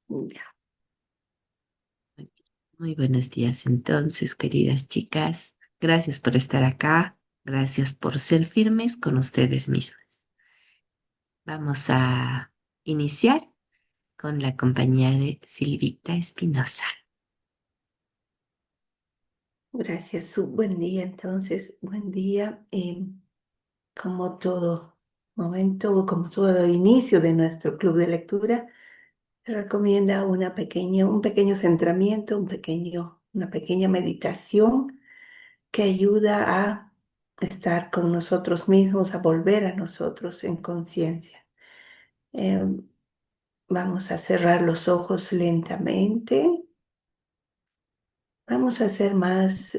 Ya. Muy buenos días entonces, queridas chicas. Gracias por estar acá. Gracias por ser firmes con ustedes mismas. Vamos a iniciar con la compañía de Silvita Espinosa. Gracias, buen día entonces, buen día. Como todo momento, como todo inicio de nuestro club de lectura, se recomienda un pequeño centramiento, una pequeña meditación que ayuda a estar con nosotros mismos, a volver a nosotros en conciencia. Eh, Vamos a cerrar los ojos lentamente. Vamos a ser más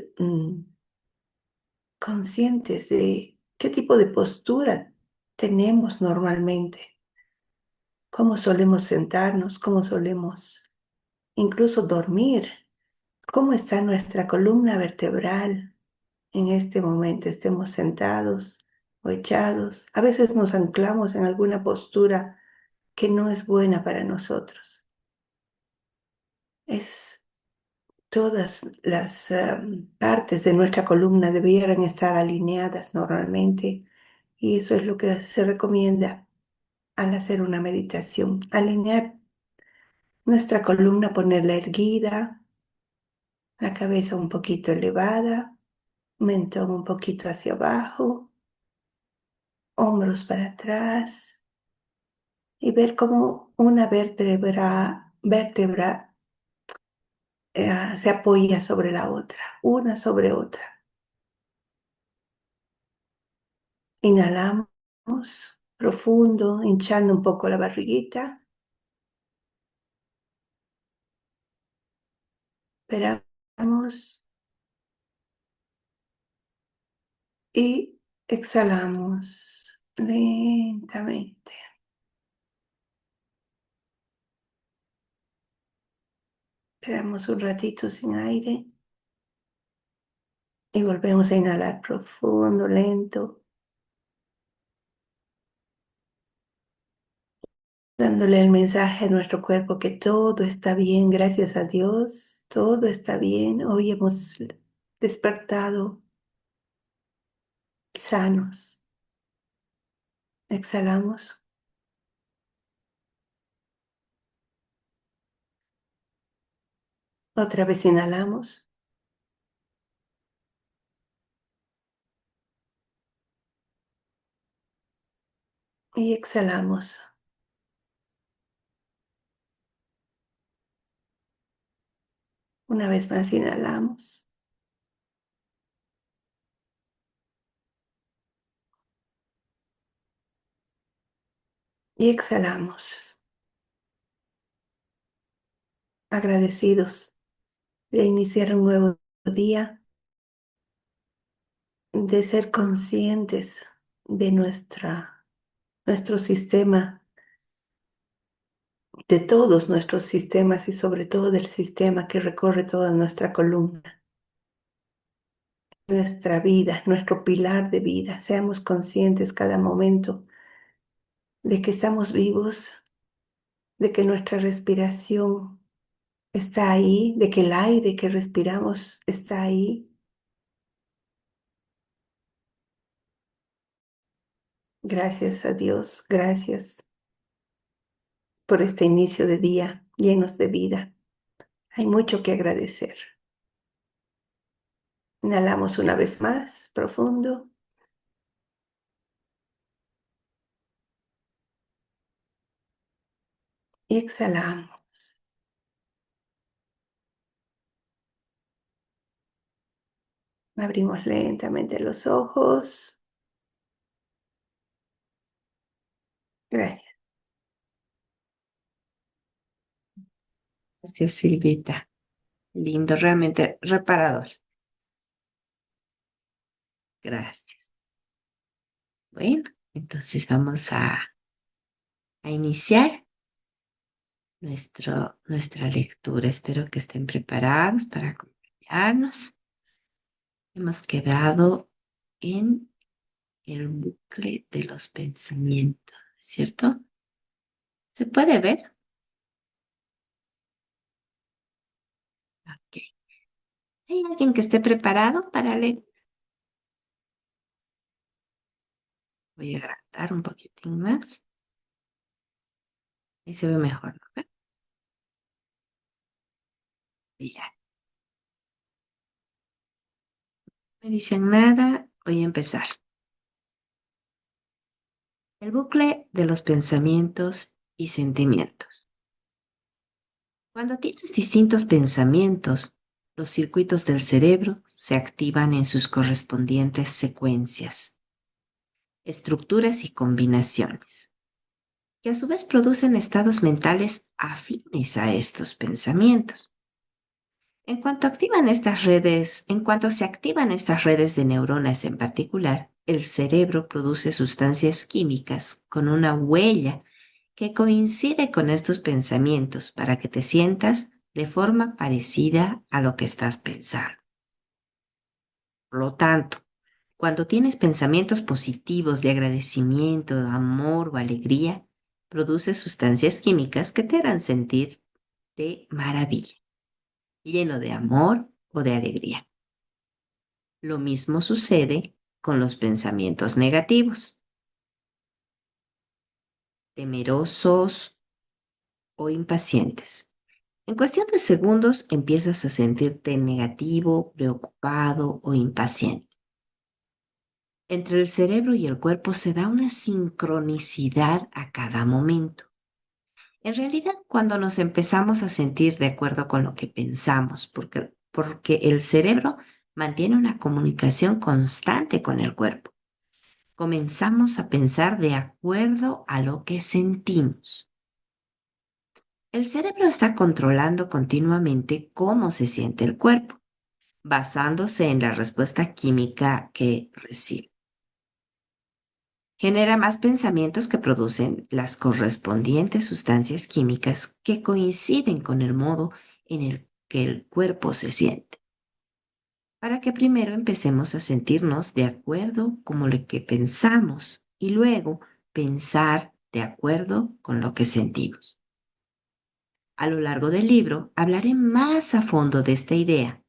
conscientes de qué tipo de postura tenemos normalmente, cómo solemos sentarnos, cómo solemos incluso dormir, cómo está nuestra columna vertebral en este momento, estemos sentados o echados. A veces nos anclamos en alguna postura que no es buena para nosotros. Es Todas las partes de nuestra columna debieran estar alineadas normalmente y eso es lo que se recomienda al hacer una meditación. Alinear nuestra columna, ponerla erguida, la cabeza un poquito elevada, mentón un poquito hacia abajo, hombros para atrás y ver cómo una vértebra se apoya sobre la otra, una sobre otra. Inhalamos profundo, hinchando un poco la barriguita. Esperamos y exhalamos lentamente. Esperamos un ratito sin aire y volvemos a inhalar profundo, lento, dándole el mensaje a nuestro cuerpo que todo está bien, gracias a Dios, todo está bien. Hoy hemos despertado sanos. Exhalamos, otra vez inhalamos y exhalamos. Una vez más inhalamos y exhalamos, agradecidos de iniciar un nuevo día, de ser conscientes de nuestro sistema, de todos nuestros sistemas y sobre todo del sistema que recorre toda nuestra columna, nuestra vida, nuestro pilar de vida. Seamos conscientes cada momento de que estamos vivos, de que nuestra respiración está ahí, de que el aire que respiramos está ahí. Gracias a Dios, gracias por este inicio de día llenos de vida. Hay mucho que agradecer. Inhalamos una vez más, profundo, y exhalamos. Abrimos lentamente los ojos. Gracias. Gracias, Silvita. Lindo, realmente reparador. Gracias. Bueno, entonces vamos a iniciar nuestra lectura. Espero que estén preparados para acompañarnos. Hemos quedado en el bucle de los pensamientos, ¿cierto? ¿Se puede ver? Ok. ¿Hay alguien que esté preparado para leer? Voy a agrandar un poquitín más. Ahí se ve mejor, ¿no? ¿Ve? Y ya. Me dicen nada, voy a empezar. El bucle de los pensamientos y sentimientos. Cuando tienes distintos pensamientos, los circuitos del cerebro se activan en sus correspondientes secuencias, estructuras y combinaciones, que a su vez producen estados mentales afines a estos pensamientos. En cuanto se activan estas redes de neuronas en particular, el cerebro produce sustancias químicas con una huella que coincide con estos pensamientos para que te sientas de forma parecida a lo que estás pensando. Por lo tanto, cuando tienes pensamientos positivos de agradecimiento, amor o alegría, produces sustancias químicas que te harán sentir de maravilla, lleno de amor o de alegría. Lo mismo sucede con los pensamientos negativos, temerosos o impacientes. En cuestión de segundos empiezas a sentirte negativo, preocupado o impaciente. Entre el cerebro y el cuerpo se da una sincronicidad a cada momento. En realidad, cuando nos empezamos a sentir de acuerdo con lo que pensamos, porque el cerebro mantiene una comunicación constante con el cuerpo, comenzamos a pensar de acuerdo a lo que sentimos. El cerebro está controlando continuamente cómo se siente el cuerpo, basándose en la respuesta química que recibe. Genera más pensamientos que producen las correspondientes sustancias químicas que coinciden con el modo en el que el cuerpo se siente, para que primero empecemos a sentirnos de acuerdo con lo que pensamos y luego pensar de acuerdo con lo que sentimos. A lo largo del libro hablaré más a fondo de esta idea,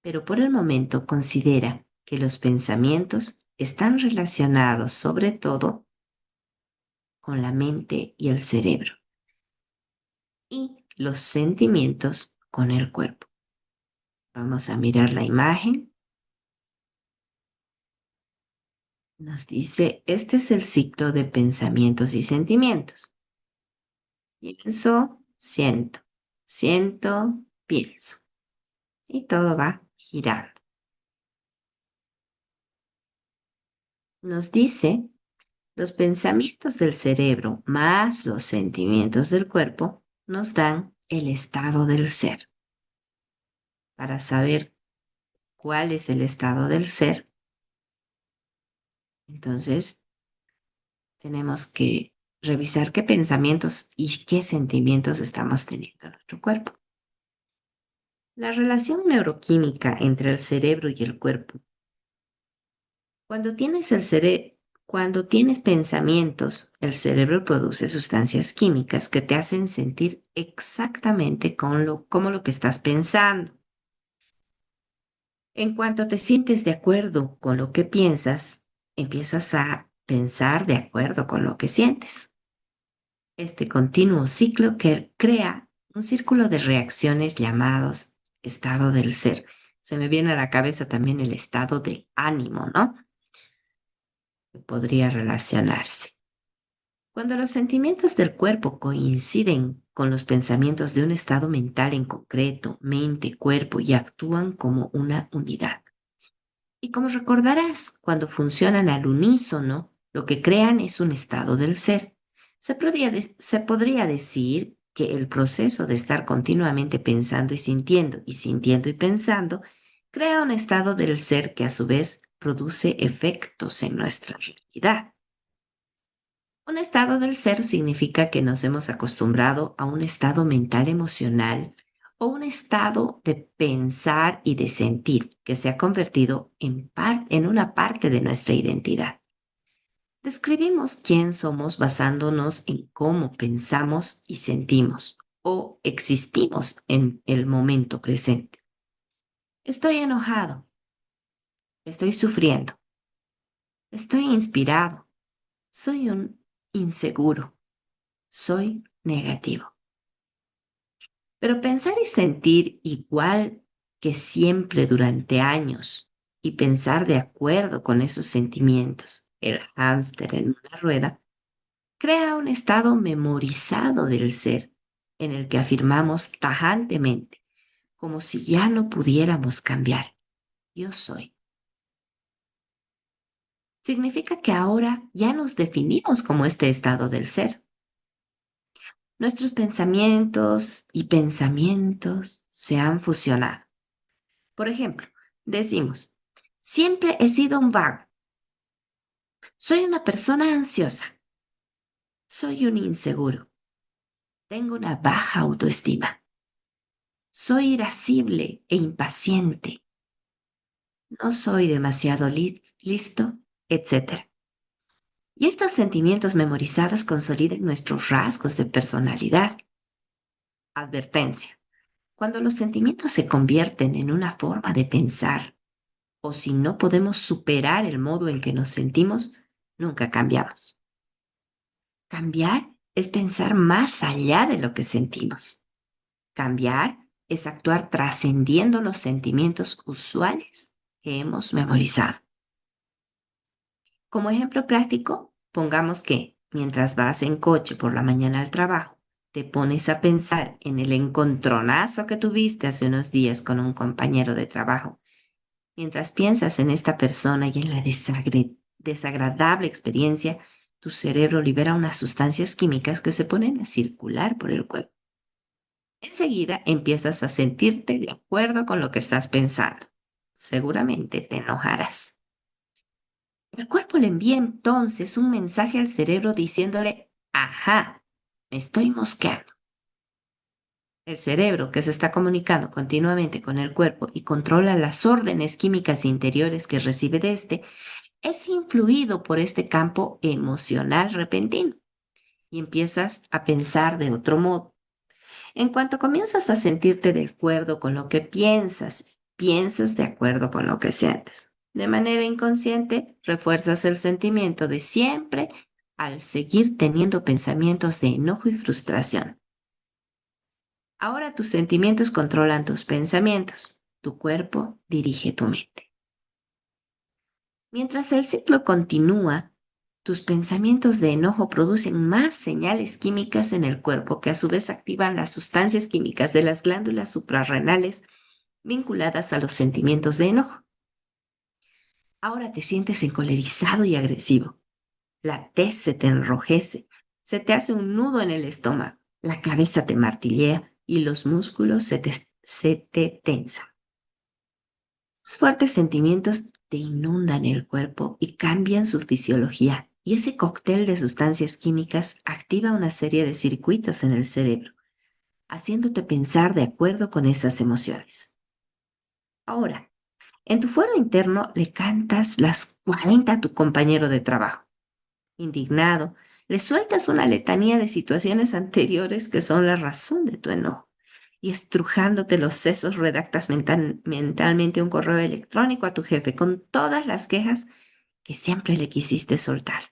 pero por el momento considera que los pensamientos están relacionados sobre todo con la mente y el cerebro, y los sentimientos con el cuerpo. Vamos a mirar la imagen. Nos dice, este es el ciclo de pensamientos y sentimientos. Pienso, siento, siento, pienso. Y todo va girando. Nos dice, los pensamientos del cerebro más los sentimientos del cuerpo nos dan el estado del ser. Para saber cuál es el estado del ser, entonces tenemos que revisar qué pensamientos y qué sentimientos estamos teniendo en nuestro cuerpo. La relación neuroquímica entre el cerebro y el cuerpo. Cuando tienes cuando tienes pensamientos, el cerebro produce sustancias químicas que te hacen sentir exactamente como lo que estás pensando. En cuanto te sientes de acuerdo con lo que piensas, empiezas a pensar de acuerdo con lo que sientes. Este continuo ciclo que crea un círculo de reacciones llamados estado del ser. Se me viene a la cabeza también el estado de ánimo, ¿no? Que podría relacionarse. Cuando los sentimientos del cuerpo coinciden con los pensamientos de un estado mental en concreto, mente, cuerpo, y actúan como una unidad. Y como recordarás, cuando funcionan al unísono, lo que crean es un estado del ser. Se podría decir que el proceso de estar continuamente pensando y sintiendo y pensando, crea un estado del ser que a su vez produce efectos en nuestra realidad. Un estado del ser significa que nos hemos acostumbrado a un estado mental emocional o un estado de pensar y de sentir que se ha convertido en una parte de nuestra identidad. Describimos quién somos basándonos en cómo pensamos y sentimos o existimos en el momento presente. Estoy enojado, estoy sufriendo, estoy inspirado, soy un inseguro, soy negativo. Pero pensar y sentir igual que siempre durante años y pensar de acuerdo con esos sentimientos, el hámster en una rueda, crea un estado memorizado del ser en el que afirmamos tajantemente, como si ya no pudiéramos cambiar. Yo soy. Significa que ahora ya nos definimos como este estado del ser. Nuestros pensamientos se han fusionado. Por ejemplo, decimos, siempre he sido un vago, soy una persona ansiosa, soy un inseguro, tengo una baja autoestima, soy irascible e impaciente, no soy demasiado listo, etc. Y estos sentimientos memorizados consolidan nuestros rasgos de personalidad. Advertencia. Cuando los sentimientos se convierten en una forma de pensar o si no podemos superar el modo en que nos sentimos, nunca cambiamos. Cambiar es pensar más allá de lo que sentimos. Cambiar es actuar trascendiendo los sentimientos usuales que hemos memorizado. Como ejemplo práctico, pongamos que mientras vas en coche por la mañana al trabajo, te pones a pensar en el encontronazo que tuviste hace unos días con un compañero de trabajo. Mientras piensas en esta persona y en la desagradable experiencia, tu cerebro libera unas sustancias químicas que se ponen a circular por el cuerpo. Enseguida empiezas a sentirte de acuerdo con lo que estás pensando. Seguramente te enojarás. El cuerpo le envía entonces un mensaje al cerebro diciéndole, ajá, me estoy mosqueando. El cerebro, que se está comunicando continuamente con el cuerpo y controla las órdenes químicas interiores que recibe de este, es influido por este campo emocional repentino y empiezas a pensar de otro modo. En cuanto comienzas a sentirte de acuerdo con lo que piensas, piensas de acuerdo con lo que sientes. De manera inconsciente, refuerzas el sentimiento de siempre al seguir teniendo pensamientos de enojo y frustración. Ahora tus sentimientos controlan tus pensamientos, tu cuerpo dirige tu mente. Mientras el ciclo continúa, tus pensamientos de enojo producen más señales químicas en el cuerpo que a su vez activan las sustancias químicas de las glándulas suprarrenales vinculadas a los sentimientos de enojo. Ahora te sientes encolerizado y agresivo. La tez se te enrojece, se te hace un nudo en el estómago, la cabeza te martillea y los músculos se te tensan. Los fuertes sentimientos te inundan el cuerpo y cambian su fisiología, y ese cóctel de sustancias químicas activa una serie de circuitos en el cerebro, haciéndote pensar de acuerdo con esas emociones. Ahora, en tu fuero interno le cantas las 40 a tu compañero de trabajo. Indignado, le sueltas una letanía de situaciones anteriores que son la razón de tu enojo. Y estrujándote los sesos, redactas mentalmente un correo electrónico a tu jefe con todas las quejas que siempre le quisiste soltar.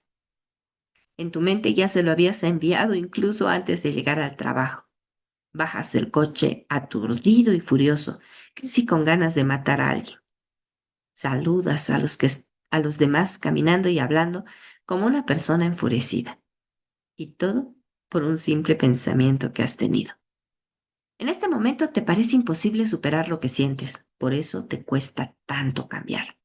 En tu mente ya se lo habías enviado incluso antes de llegar al trabajo. Bajas del coche aturdido y furioso, casi con ganas de matar a alguien. Saludas a los demás caminando y hablando como una persona enfurecida. Y todo por un simple pensamiento que has tenido. En este momento te parece imposible superar lo que sientes, por eso te cuesta tanto cambiar.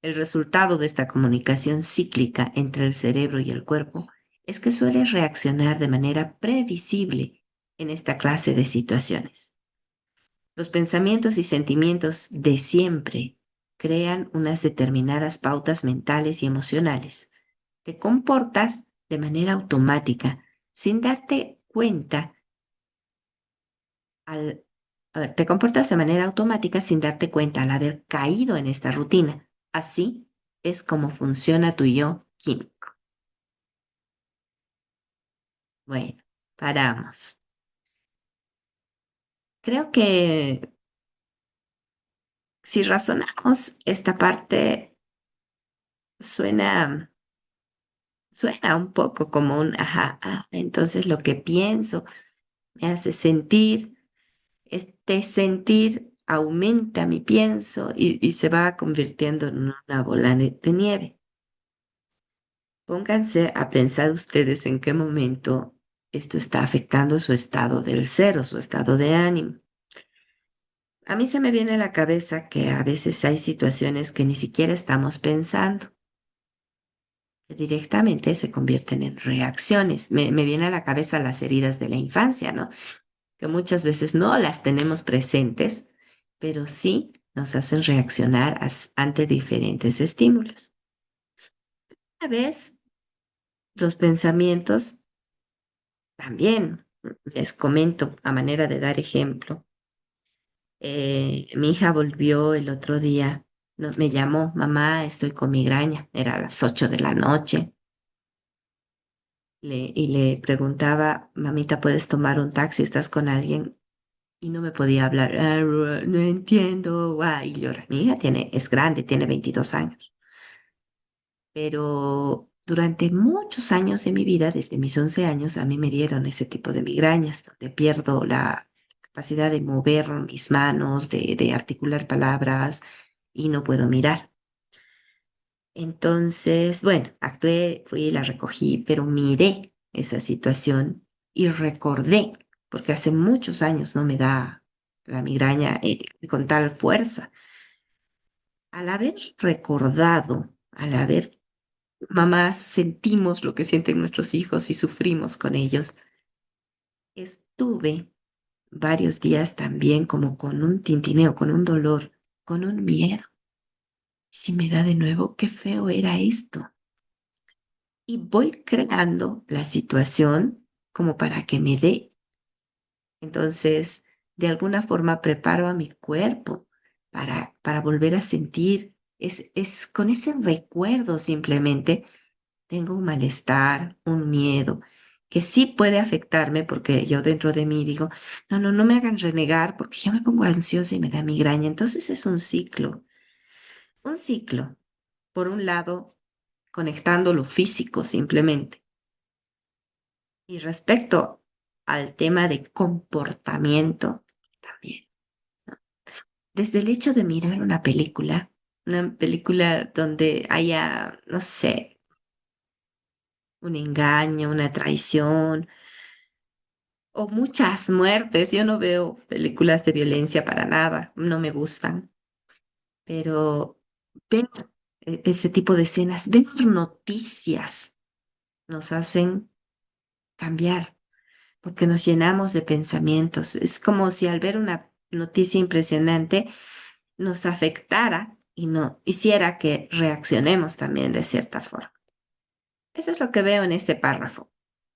El resultado de esta comunicación cíclica entre el cerebro y el cuerpo es que sueles reaccionar de manera previsible en esta clase de situaciones. Los pensamientos y sentimientos de siempre crean unas determinadas pautas mentales y emocionales. Te comportas de manera automática sin darte cuenta al, te comportas de manera automática sin darte cuenta al haber caído en esta rutina. Así es como funciona tu yo químico. Bueno, paramos. Creo que Si razonamos, esta parte suena, suena un poco como un ajá, entonces lo que pienso me hace sentir, este sentir aumenta mi pienso y se va convirtiendo en una bola de nieve. Pónganse a pensar ustedes en qué momento esto está afectando su estado del ser o su estado de ánimo. A mí se me viene a la cabeza que a veces hay situaciones que ni siquiera estamos pensando, que directamente se convierten en reacciones. Me viene a la cabeza las heridas de la infancia, ¿no? Que muchas veces no las tenemos presentes, pero sí nos hacen reaccionar ante diferentes estímulos. A veces los pensamientos también, les comento a manera de dar ejemplo. Mi hija volvió el otro día, me llamó, mamá, estoy con migraña, era a las 8 de la noche, y le preguntaba, mamita, ¿puedes tomar un taxi? ¿Estás con alguien? Y no me podía hablar. No entiendo. Y llora. Mi hija es grande, tiene 22 años. Pero durante muchos años de mi vida, desde mis 11 años, a mí me dieron ese tipo de migrañas, donde pierdo la capacidad de mover mis manos, de articular palabras y no puedo mirar. Entonces, bueno, actué, fui y la recogí, pero miré esa situación y recordé, porque hace muchos años no me da la migraña con tal fuerza. Al haber recordado, al haber, mamás, sentimos lo que sienten nuestros hijos y sufrimos con ellos, estuve varios días también como con un tintineo, con un dolor, con un miedo. Si me da de nuevo, qué feo era esto. Y voy creando la situación como para que me dé. Entonces, de alguna forma preparo a mi cuerpo para volver a sentir. Es con ese recuerdo simplemente tengo un malestar, un miedo, que sí puede afectarme porque yo dentro de mí digo, no, no, no me hagan renegar porque yo me pongo ansiosa y me da migraña. Entonces es un ciclo, un ciclo. Por un lado, conectando lo físico simplemente. Y respecto al tema de comportamiento, también. Desde el hecho de mirar una película donde haya, no sé, un engaño, una traición o muchas muertes. Yo no veo películas de violencia para nada, no me gustan, pero ver ese tipo de escenas, ver noticias nos hacen cambiar porque nos llenamos de pensamientos. Es como si al ver una noticia impresionante nos afectara y no hiciera que reaccionemos también de cierta forma. Eso es lo que veo en este párrafo.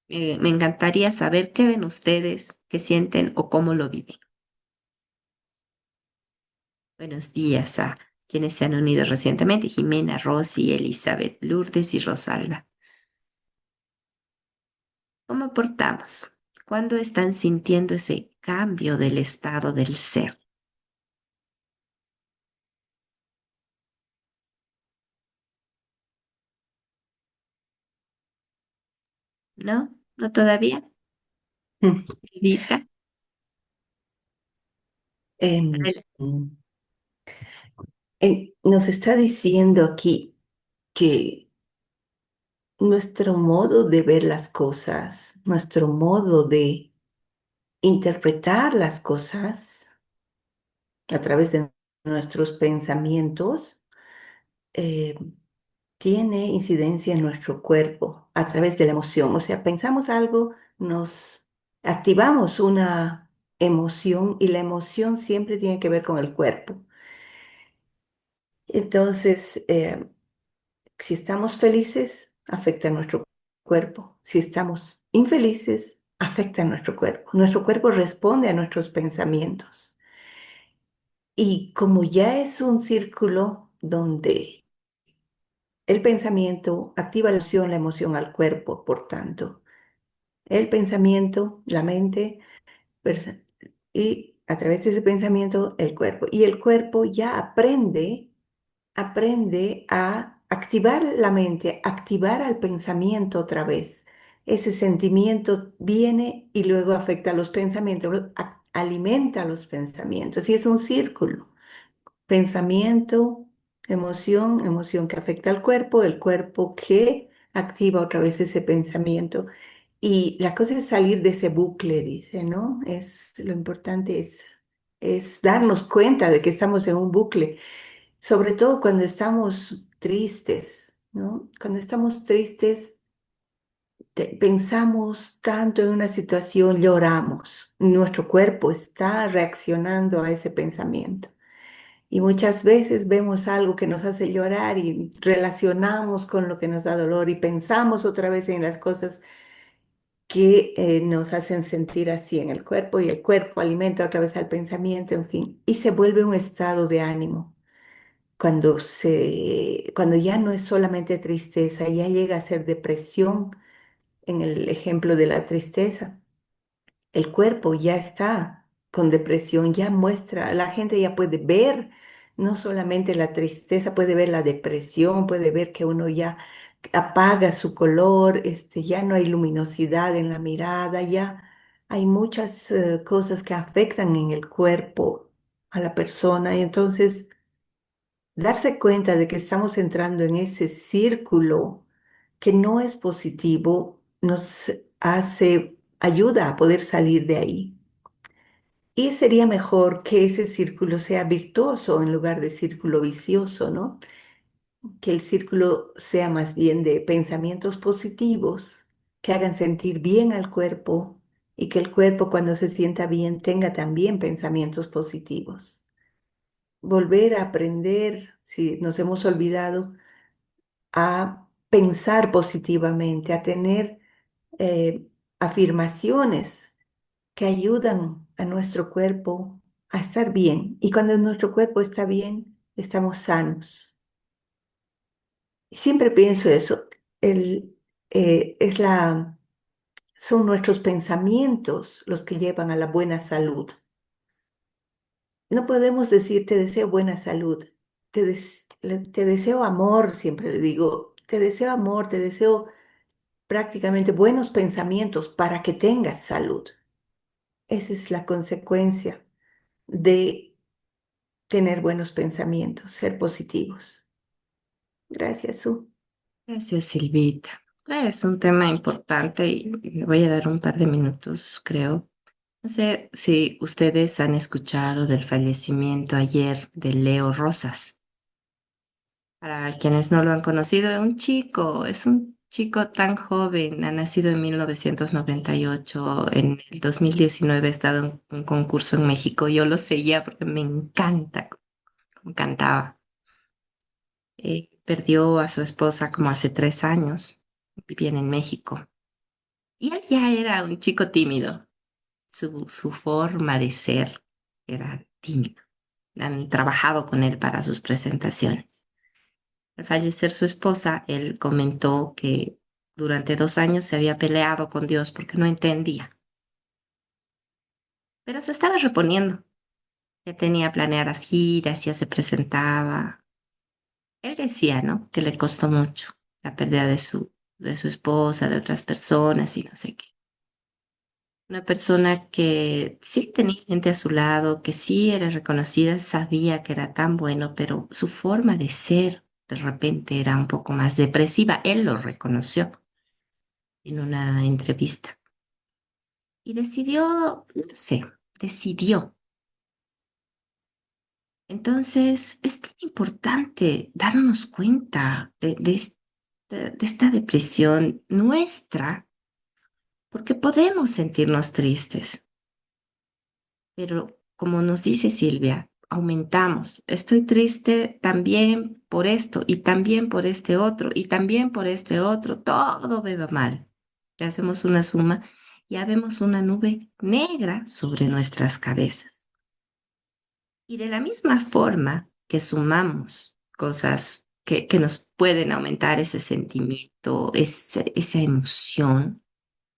Me encantaría saber qué ven ustedes, qué sienten o cómo lo viven. Buenos días a quienes se han unido recientemente, Jimena, Rosy, Elizabeth, Lourdes y Rosalba. ¿Cómo aportamos? ¿Cuándo están sintiendo ese cambio del estado del ser? ¿No? ¿No todavía? Mm. Edita. Em, Adela- Nos está diciendo aquí que nuestro modo de ver las cosas, nuestro modo de interpretar las cosas a través de nuestros pensamientos, eh, tiene incidencia en nuestro cuerpo a través de la emoción. O sea, pensamos algo, nos activamos una emoción y la emoción siempre tiene que ver con el cuerpo. Entonces, si estamos felices, afecta a nuestro cuerpo. Si estamos infelices, afecta a nuestro cuerpo. Nuestro cuerpo responde a nuestros pensamientos. Y como ya es un círculo donde el pensamiento activa la emoción al cuerpo, por tanto, el pensamiento, la mente, perce- y a través de ese pensamiento el cuerpo. Y el cuerpo ya aprende a activar la mente, activar al pensamiento otra vez. Ese sentimiento viene y luego afecta a los pensamientos, alimenta los pensamientos y es un círculo. Pensamiento, emoción, emoción que afecta al cuerpo, el cuerpo que activa otra vez ese pensamiento. Y la cosa es salir de ese bucle, dice, ¿no? Lo importante es darnos cuenta de que estamos en un bucle, sobre todo cuando estamos tristes, ¿no? Cuando estamos tristes, pensamos tanto en una situación, lloramos. Nuestro cuerpo está reaccionando a ese pensamiento. Y muchas veces vemos algo que nos hace llorar y relacionamos con lo que nos da dolor y pensamos otra vez en las cosas que nos hacen sentir así en el cuerpo y el cuerpo alimenta otra vez al pensamiento, en fin, y se vuelve un estado de ánimo. Cuando ya no es solamente tristeza, ya llega a ser depresión, en el ejemplo de la tristeza. El cuerpo ya está con depresión, ya muestra, la gente ya puede ver no solamente la tristeza, puede ver la depresión, puede ver que uno ya apaga su color, ya no hay luminosidad en la mirada, ya hay muchas cosas que afectan en el cuerpo a la persona y entonces darse cuenta de que estamos entrando en ese círculo que no es positivo nos ayuda a poder salir de ahí. Y sería mejor que ese círculo sea virtuoso en lugar de círculo vicioso, ¿no? Que el círculo sea más bien de pensamientos positivos que hagan sentir bien al cuerpo y que el cuerpo cuando se sienta bien tenga también pensamientos positivos. Volver a aprender, si nos hemos olvidado, a pensar positivamente, a tener afirmaciones que ayudan a nuestro cuerpo a estar bien. Y cuando nuestro cuerpo está bien, estamos sanos. Siempre pienso eso. El, es son nuestros pensamientos los que llevan a la buena salud. No podemos decir te deseo buena salud. Te deseo amor, siempre le digo. Te deseo amor, te deseo prácticamente buenos pensamientos para que tengas salud. Esa es la consecuencia de tener buenos pensamientos, ser positivos. Gracias, Su. Gracias, Silvita. Es un tema importante y le voy a dar un par de minutos, creo. No sé si ustedes han escuchado del fallecimiento ayer de Leo Rosas. Para quienes no lo han conocido, es un chico tan joven, ha nacido en 1998, en el 2019 ha estado en un concurso en México, yo lo seguía porque me encanta, como cantaba. Perdió a su esposa como hace 3 años, vivían en México, y él ya era un chico tímido, su forma de ser era tímida. Han trabajado con él para sus presentaciones. Al fallecer su esposa, él comentó que durante 2 años se había peleado con Dios porque no entendía, pero se estaba reponiendo. Ya tenía planeadas giras, ya se presentaba. Él decía, ¿no? Que le costó mucho la pérdida de su esposa, de otras personas y no sé qué. Una persona que sí tenía gente a su lado, que sí era reconocida, sabía que era tan bueno, pero su forma de ser de repente era un poco más depresiva. Él lo reconoció en una entrevista y decidió, no sé, decidió. Entonces, es tan importante darnos cuenta de esta depresión nuestra, porque podemos sentirnos tristes, pero como nos dice Silvia, aumentamos. Estoy triste también por esto y también por este otro y también por este otro. Todo me va mal. Le hacemos una suma y ya vemos una nube negra sobre nuestras cabezas. Y de la misma forma que sumamos cosas que nos pueden aumentar ese sentimiento, esa emoción,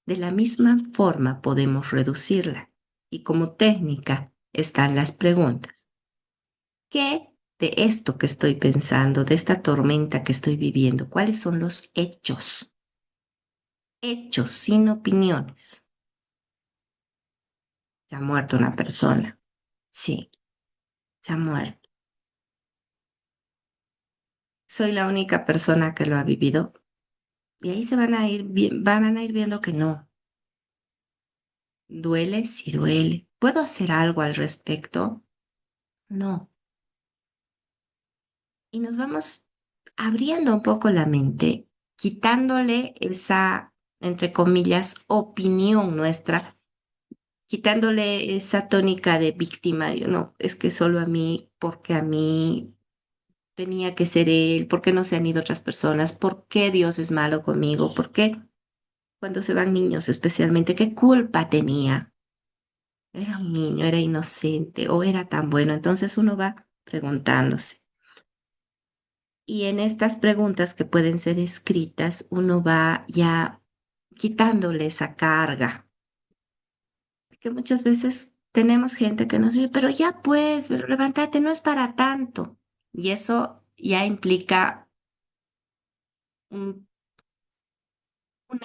de la misma forma podemos reducirla. Y como técnica, están las preguntas. ¿Qué de esto que estoy pensando, de esta tormenta que estoy viviendo, cuáles son los hechos? Hechos sin opiniones. Se ha muerto una persona. Sí, se ha muerto. Soy la única persona que lo ha vivido. Y ahí se van a ir, van a ir viendo que no. ¿Duele? Sí duele. ¿Puedo hacer algo al respecto? No. Y nos vamos abriendo un poco la mente, quitándole esa, entre comillas, opinión nuestra, quitándole esa tónica de víctima. Yo, no, es que solo a mí, porque a mí tenía que ser él, por qué no se han ido otras personas, por qué Dios es malo conmigo, por qué cuando se van niños especialmente, qué culpa tenía. Era un niño, era inocente o era tan bueno. Entonces uno va preguntándose. Y en estas preguntas que pueden ser escritas, uno va ya quitándole esa carga. Que muchas veces tenemos gente que nos dice, pero ya pues, pero levántate, no es para tanto. Y eso ya implica un, un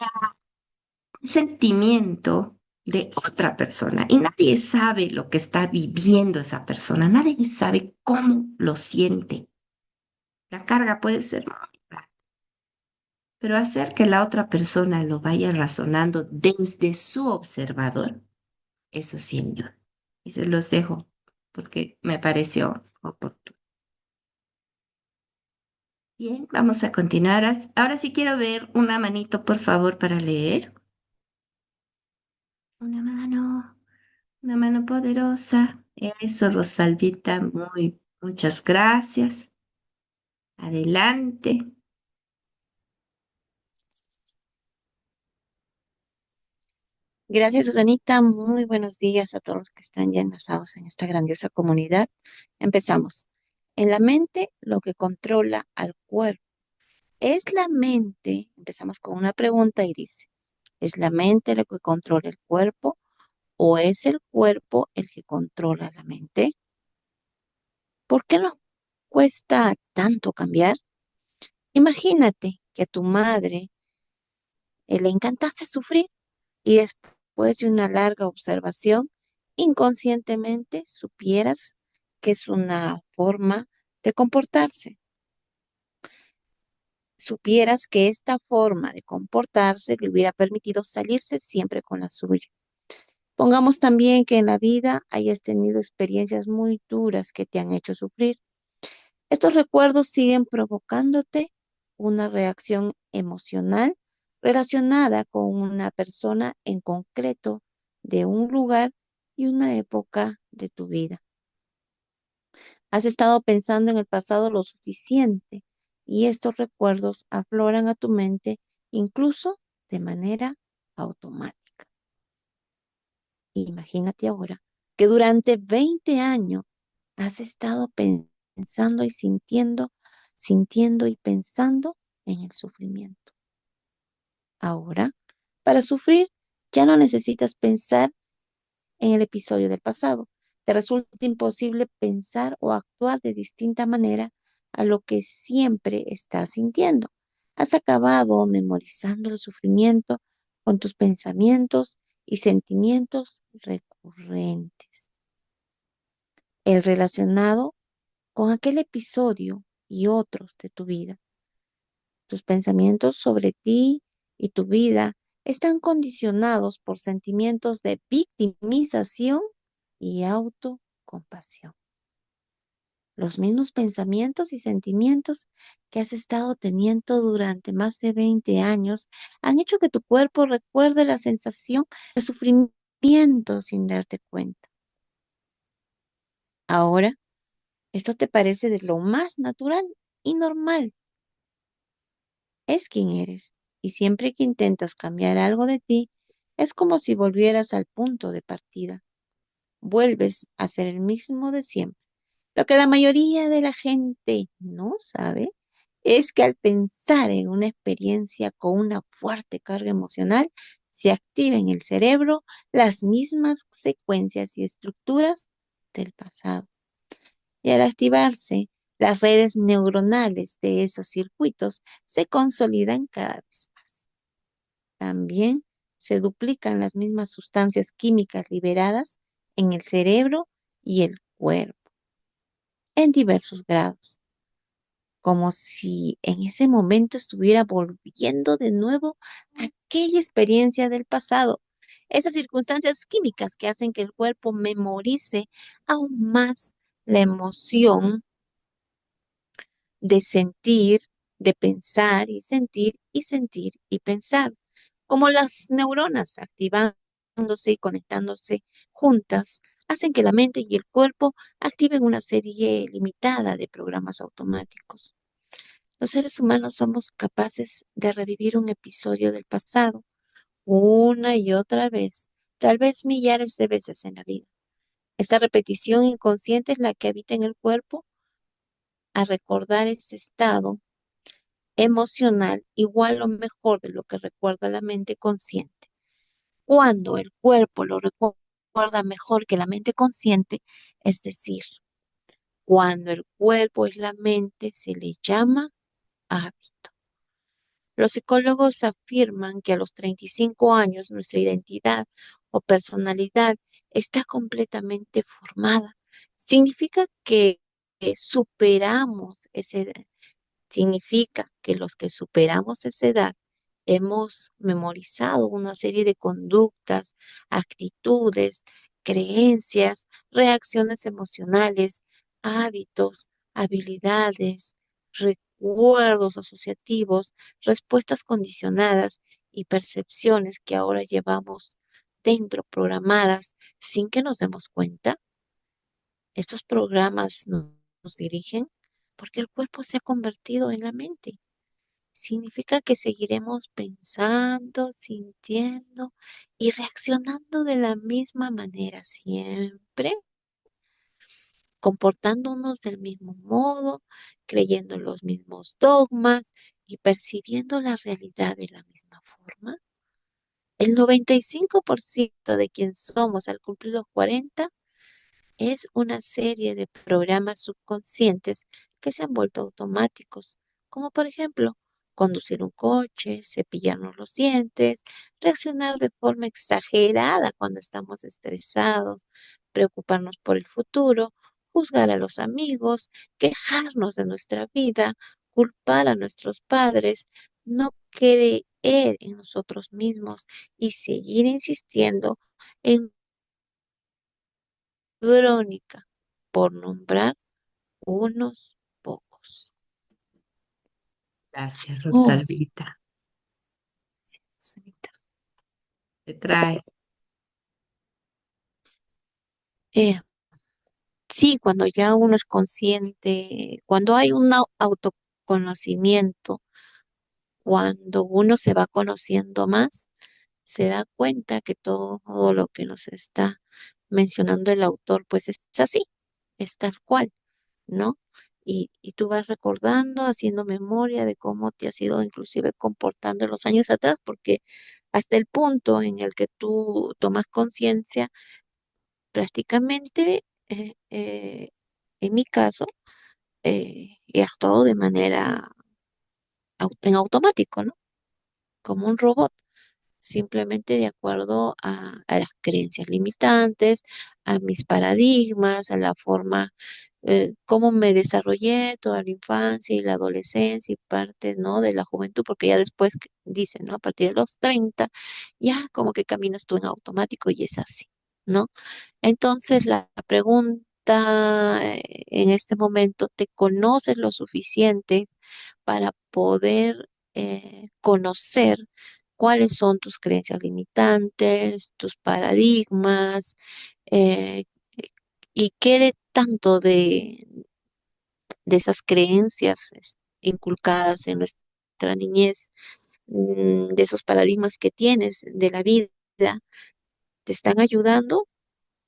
sentimiento de otra persona. Y nadie sabe lo que está viviendo esa persona. Nadie sabe cómo lo siente. La carga puede ser muy grande, pero hacer que la otra persona lo vaya razonando desde su observador, eso sí ayuda. Y se los dejo porque me pareció oportuno. Bien, vamos a continuar. Ahora sí quiero ver una manito, por favor, para leer. Una mano poderosa. Eso, Rosalvita, muchas gracias. Adelante. Gracias, Susanita. Muy buenos días a todos los que están ya enlazados en esta grandiosa comunidad. Empezamos. En la mente, lo que controla al cuerpo. ¿Es la mente? Empezamos con una pregunta y dice, ¿es la mente lo que controla el cuerpo o es el cuerpo el que controla la mente? ¿Por qué nos cuesta tanto cambiar? Imagínate que a tu madre le encantase sufrir y después de una larga observación, inconscientemente supieras que es una forma de comportarse. Supieras que esta forma de comportarse le hubiera permitido salirse siempre con la suya. Pongamos también que en la vida hayas tenido experiencias muy duras que te han hecho sufrir. Estos recuerdos siguen provocándote una reacción emocional relacionada con una persona en concreto de un lugar y una época de tu vida. Has estado pensando en el pasado lo suficiente y estos recuerdos afloran a tu mente incluso de manera automática. Imagínate ahora que durante 20 años has estado pensando y sintiendo y pensando en el sufrimiento. Ahora, para sufrir, ya no necesitas pensar en el episodio del pasado. Te resulta imposible pensar o actuar de distinta manera a lo que siempre estás sintiendo. Has acabado memorizando el sufrimiento con tus pensamientos y sentimientos recurrentes. El relacionado con aquel episodio y otros de tu vida. Tus pensamientos sobre ti y tu vida están condicionados por sentimientos de victimización y autocompasión. Los mismos pensamientos y sentimientos que has estado teniendo durante más de 20 años han hecho que tu cuerpo recuerde la sensación de sufrimiento sin darte cuenta. Ahora, esto te parece de lo más natural y normal. Es quien eres. Y siempre que intentas cambiar algo de ti, es como si volvieras al punto de partida. Vuelves a ser el mismo de siempre. Lo que la mayoría de la gente no sabe es que al pensar en una experiencia con una fuerte carga emocional, se activa en el cerebro las mismas secuencias y estructuras del pasado. Y al activarse, las redes neuronales de esos circuitos se consolidan cada vez más. También se duplican las mismas sustancias químicas liberadas en el cerebro y el cuerpo en diversos grados, como si en ese momento estuviera volviendo de nuevo a aquella experiencia del pasado. Esas circunstancias químicas que hacen que el cuerpo memorice aún más la emoción de sentir, de pensar y sentir y pensar, como las neuronas activándose y conectándose juntas, hacen que la mente y el cuerpo activen una serie limitada de programas automáticos. Los seres humanos somos capaces de revivir un episodio del pasado una y otra vez, tal vez millares de veces en la vida. Esta repetición inconsciente es la que habita en el cuerpo a recordar ese estado emocional igual o mejor de lo que recuerda la mente consciente. Cuando el cuerpo lo recuerda mejor que la mente consciente, es decir, cuando el cuerpo es la mente, se le llama hábito. Los psicólogos afirman que a los 35 años nuestra identidad o personalidad está completamente formada. Significa que superamos ese Significa que los que superamos esa edad hemos memorizado una serie de conductas, actitudes, creencias, reacciones emocionales, hábitos, habilidades, recuerdos asociativos, respuestas condicionadas y percepciones que ahora llevamos dentro programadas sin que nos demos cuenta. Estos programas nos dirigen porque el cuerpo se ha convertido en la mente. Significa que seguiremos pensando, sintiendo y reaccionando de la misma manera siempre, comportándonos del mismo modo, creyendo en los mismos dogmas y percibiendo la realidad de la misma forma. El 95% de quien somos al cumplir los 40 es una serie de programas subconscientes que se han vuelto automáticos, como por ejemplo conducir un coche, cepillarnos los dientes, reaccionar de forma exagerada cuando estamos estresados, preocuparnos por el futuro, juzgar a los amigos, quejarnos de nuestra vida, culpar a nuestros padres, no creer en nosotros mismos y seguir insistiendo en crónica, por nombrar unos pocos. Gracias, Oh, Rosalvita. Susanita. Te trae. Eh, sí, cuando ya uno es consciente, cuando hay un autoconocimiento, cuando uno se va conociendo más, se da cuenta que todo lo que nos está mencionando el autor, pues es así, es tal cual, ¿no? Y tú vas recordando, haciendo memoria de cómo te has ido inclusive comportando en los años atrás, porque hasta el punto en el que tú tomas conciencia, prácticamente, en mi caso, he actuado de manera en automático, ¿no? Como un robot, simplemente de acuerdo a las creencias limitantes, a mis paradigmas, a la forma, cómo me desarrollé toda la infancia y la adolescencia y parte, ¿no? De la juventud, porque ya después dicen, ¿no? A partir de los 30 ya como que caminas tú en automático y es así, ¿no? Entonces la pregunta, en este momento, ¿te conoces lo suficiente para poder conocer cuáles son tus creencias limitantes, tus paradigmas, eh, y qué de tanto de esas creencias inculcadas en nuestra niñez, de esos paradigmas que tienes de la vida, te están ayudando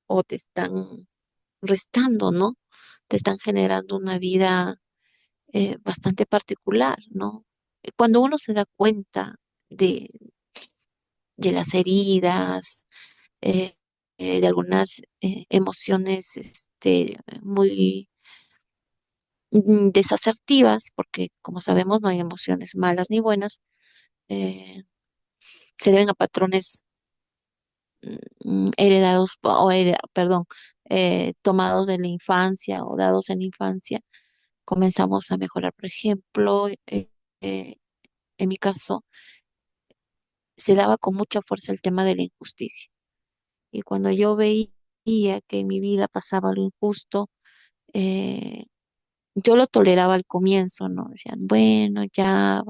o te están restando, ¿no? Te están generando una vida bastante particular, ¿no? Cuando uno se da cuenta de, de las heridas, de algunas emociones muy desasertivas, porque como sabemos no hay emociones malas ni buenas, eh, se deben a patrones heredados perdón, tomados de la infancia o dados en la infancia, comenzamos a mejorar. Por ejemplo, eh, en mi caso, se daba con mucha fuerza el tema de la injusticia. Y cuando yo veía que en mi vida pasaba lo injusto, eh, yo lo toleraba al comienzo, ¿no? Decían, bueno, ya.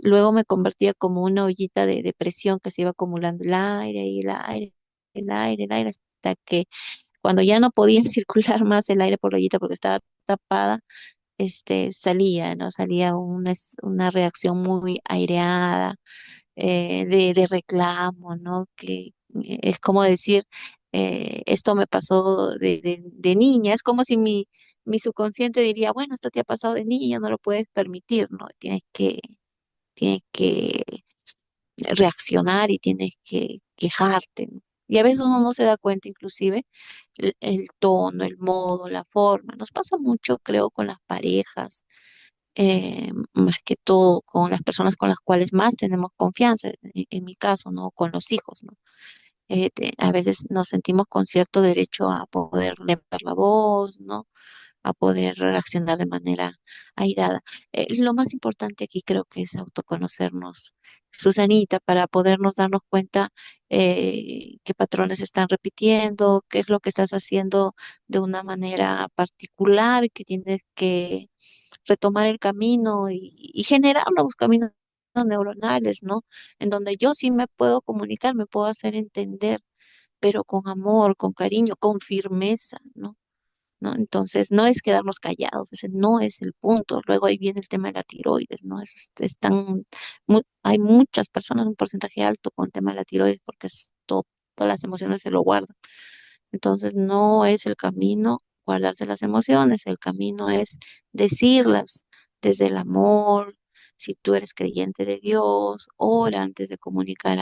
Luego me convertía como una ollita de presión que se iba acumulando el aire y el aire, el aire, el aire, hasta que cuando ya no podía circular más el aire por la ollita porque estaba tapada, salía, ¿no? Salía una reacción muy aireada, de reclamo, ¿no? Que es como decir, esto me pasó de niña, es como si mi subconsciente diría, bueno, esto te ha pasado de niña, no lo puedes permitir, ¿no? Tienes que reaccionar y tienes que quejarte, ¿no? Y a veces uno no se da cuenta, inclusive, el tono, el modo, la forma. Nos pasa mucho, creo, con las parejas, más que todo con las personas con las cuales más tenemos confianza, en mi caso, ¿no? Con los hijos, ¿no? A veces nos sentimos con cierto derecho a poder levantar la voz, ¿no? A poder reaccionar de manera airada. Lo más importante aquí creo que es autoconocernos, Susanita, para podernos darnos cuenta qué patrones se están repitiendo, qué es lo que estás haciendo de una manera particular, que tienes que retomar el camino y generar nuevos caminos neuronales, ¿no? En donde yo sí me puedo comunicar, me puedo hacer entender, pero con amor, con cariño, con firmeza, ¿no? ¿No? Entonces, no es quedarnos callados, ese no es el punto. Luego ahí viene el tema de la tiroides, ¿no? Eso hay muchas personas, un porcentaje alto con el tema de la tiroides porque todas las emociones se lo guardan. Entonces, no es el camino guardarse las emociones, el camino es decirlas desde el amor. Si tú eres creyente de Dios, ora antes de comunicar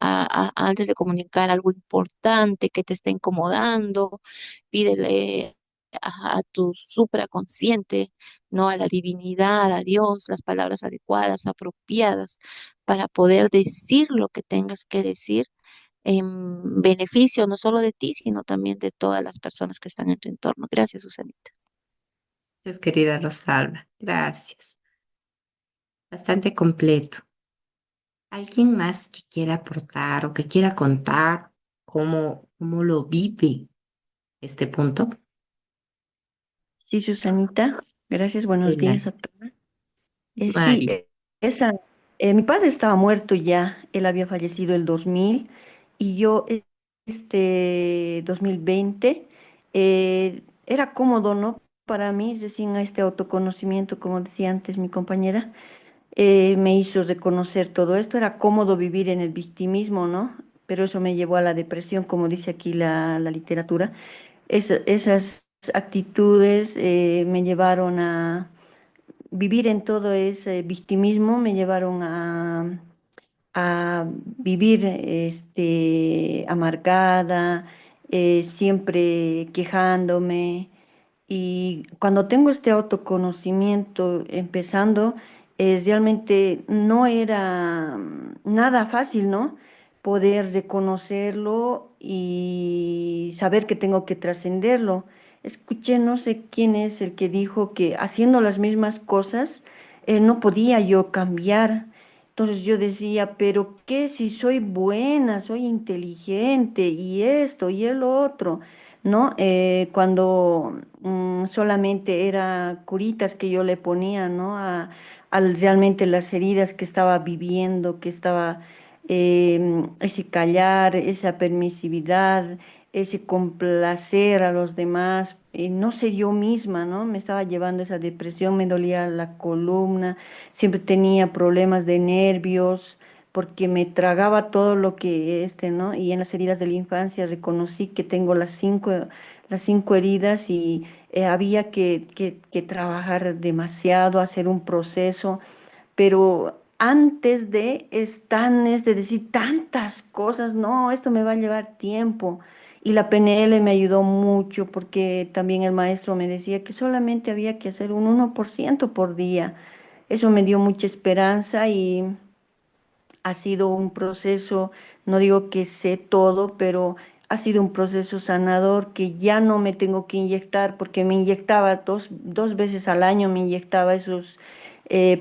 antes de comunicar algo importante que te está incomodando, pídele a tu supraconsciente, no a la divinidad, a Dios, las palabras adecuadas, apropiadas, para poder decir lo que tengas que decir en beneficio no solo de ti, sino también de todas las personas que están en tu entorno. Gracias, Susanita. Gracias, querida Rosalba. Gracias. Bastante completo. ¿Alguien más que quiera aportar o que quiera contar cómo lo vive este punto? Sí, Susanita, gracias, buenos días a Adelante, todos. Sí, Mari. esa, mi padre estaba muerto ya, él había fallecido el 2000 y yo 2020 era cómodo, ¿no? Para mí, recién a este autoconocimiento, como decía antes mi compañera, me hizo reconocer todo esto, era cómodo vivir en el victimismo, ¿no? Pero eso me llevó a la depresión, como dice aquí la literatura. Esas actitudes me llevaron a vivir en todo ese victimismo, me llevaron a vivir amargada, siempre quejándome. Y cuando tengo este autoconocimiento empezando, realmente no era nada fácil, ¿no? Poder reconocerlo y saber que tengo que trascenderlo. Escuché, no sé quién es el que dijo que haciendo las mismas cosas, no podía yo cambiar. Entonces yo decía, pero ¿qué si soy buena, soy inteligente y esto y el otro? ¿No? Cuando solamente era curitas que yo le ponía, ¿no? A realmente las heridas que estaba viviendo, que estaba ese callar, esa permisividad, ese complacer a los demás, no ser yo misma, ¿no? Me estaba llevando esa depresión, me dolía la columna, siempre tenía problemas de nervios porque me tragaba todo lo que ¿no? Y en las heridas de la infancia reconocí que tengo las cinco heridas y había que trabajar demasiado, hacer un proceso, pero antes de es de decir tantas cosas, no, esto me va a llevar tiempo. Y la PNL me ayudó mucho porque también el maestro me decía que solamente había que hacer un 1% por día. Eso me dio mucha esperanza y ha sido un proceso, no digo que sé todo, pero ha sido un proceso sanador que ya no me tengo que inyectar porque me inyectaba dos veces al año, me inyectaba esos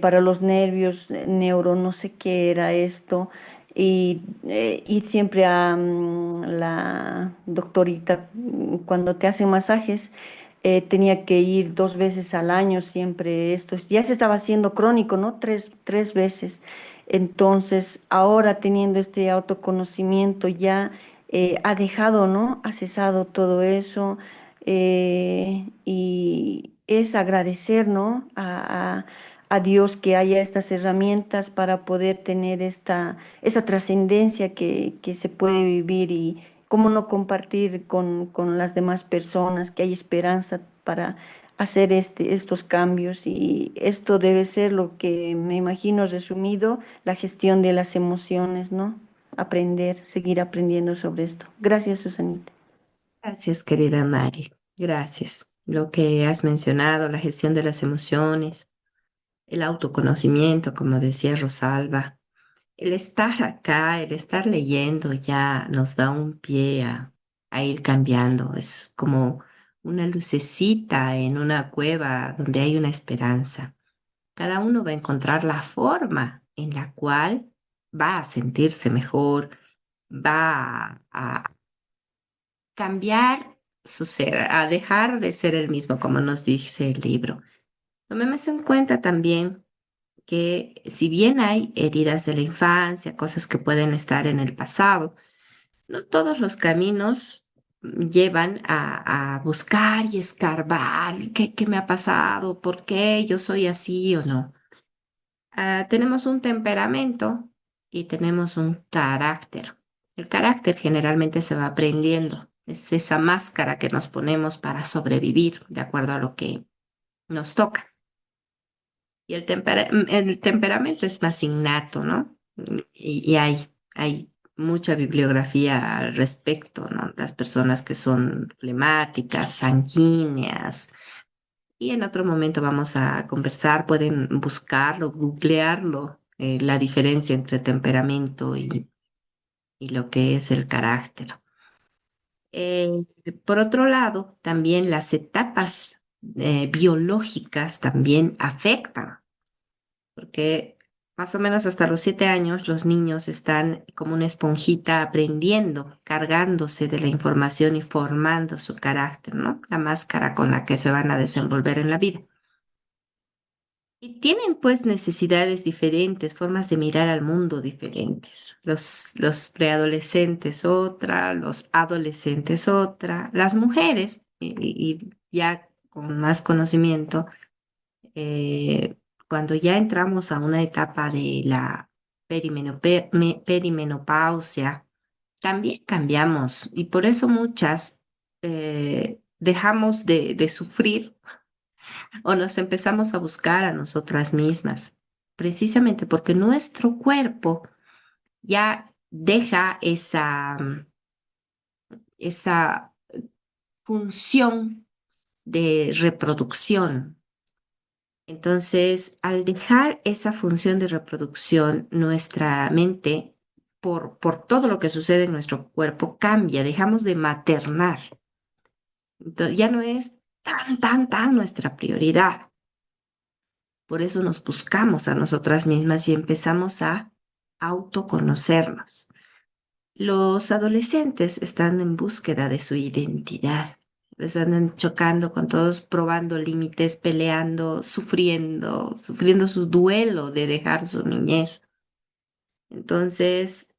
para los nervios, neuro, no sé qué era esto. Y ir siempre a la doctorita cuando te hacen masajes. Tenía que ir 2 veces al año siempre esto. Ya se estaba haciendo crónico, ¿no? Tres veces. Entonces, ahora teniendo este autoconocimiento ya ha dejado, ¿no? Ha cesado todo eso y es agradecer, ¿no? A Dios que haya estas herramientas para poder tener esta trascendencia que se puede vivir y cómo no compartir con las demás personas, que hay esperanza para hacer estos cambios y esto debe ser lo que me imagino resumido la gestión de las emociones, ¿no? Aprender, seguir aprendiendo sobre esto. Gracias, Susanita. Gracias, querida Mari. Gracias. Lo que has mencionado, la gestión de las emociones, el autoconocimiento, como decía Rosalba, el estar acá, el estar leyendo ya nos da un pie a ir cambiando. Es como una lucecita en una cueva donde hay una esperanza. Cada uno va a encontrar la forma en la cual va a sentirse mejor, va a cambiar su ser, a dejar de ser el mismo, como nos dice el libro. Tomemos en cuenta también que si bien hay heridas de la infancia, cosas que pueden estar en el pasado, no todos los caminos llevan a buscar y escarbar qué me ha pasado, por qué yo soy así o no. Tenemos un temperamento y tenemos un carácter. El carácter generalmente se va aprendiendo. Es esa máscara que nos ponemos para sobrevivir de acuerdo a lo que nos toca. Y el temperamento es más innato, ¿no? Y hay mucha bibliografía al respecto, ¿no? Las personas que son flemáticas, sanguíneas. Y en otro momento vamos a conversar, pueden buscarlo, googlearlo, la diferencia entre temperamento y lo que es el carácter. Eh, por otro lado, también las etapas biológicas también afectan porque más o menos hasta los 7 años los niños están como una esponjita aprendiendo, cargándose de la información y formando su carácter, ¿no? La máscara con la que se van a desenvolver en la vida. Y tienen pues necesidades diferentes, formas de mirar al mundo diferentes. Los preadolescentes otra, los adolescentes otra, las mujeres, y ya con más conocimiento cuando ya entramos a una etapa de la perimenopausia, también cambiamos y por eso muchas dejamos de sufrir o nos empezamos a buscar a nosotras mismas, precisamente porque nuestro cuerpo ya deja esa función de reproducción. Entonces, al dejar esa función de reproducción, nuestra mente, por todo lo que sucede en nuestro cuerpo, cambia, dejamos de maternar. Entonces, ya no es tan nuestra prioridad. Por eso nos buscamos a nosotras mismas y empezamos a autoconocernos. Los adolescentes están en búsqueda de su identidad. Pues andan chocando con todos, probando límites, peleando, sufriendo su duelo de dejar su niñez. Entonces,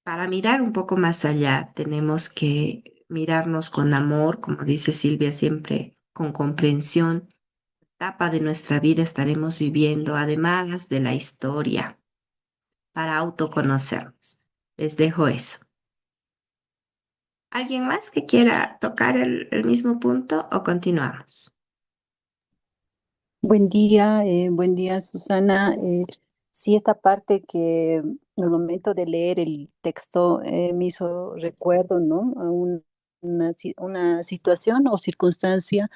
para mirar un poco más allá, tenemos que mirarnos con amor, como dice Silvia siempre, con comprensión. Etapa de nuestra vida estaremos viviendo, además de la historia, para autoconocernos. Les dejo eso. ¿Alguien más que quiera tocar el mismo punto o continuamos? Buen día, Susana. Sí, esta parte que al momento de leer el texto me hizo recuerdo, ¿no? A una situación o circunstancia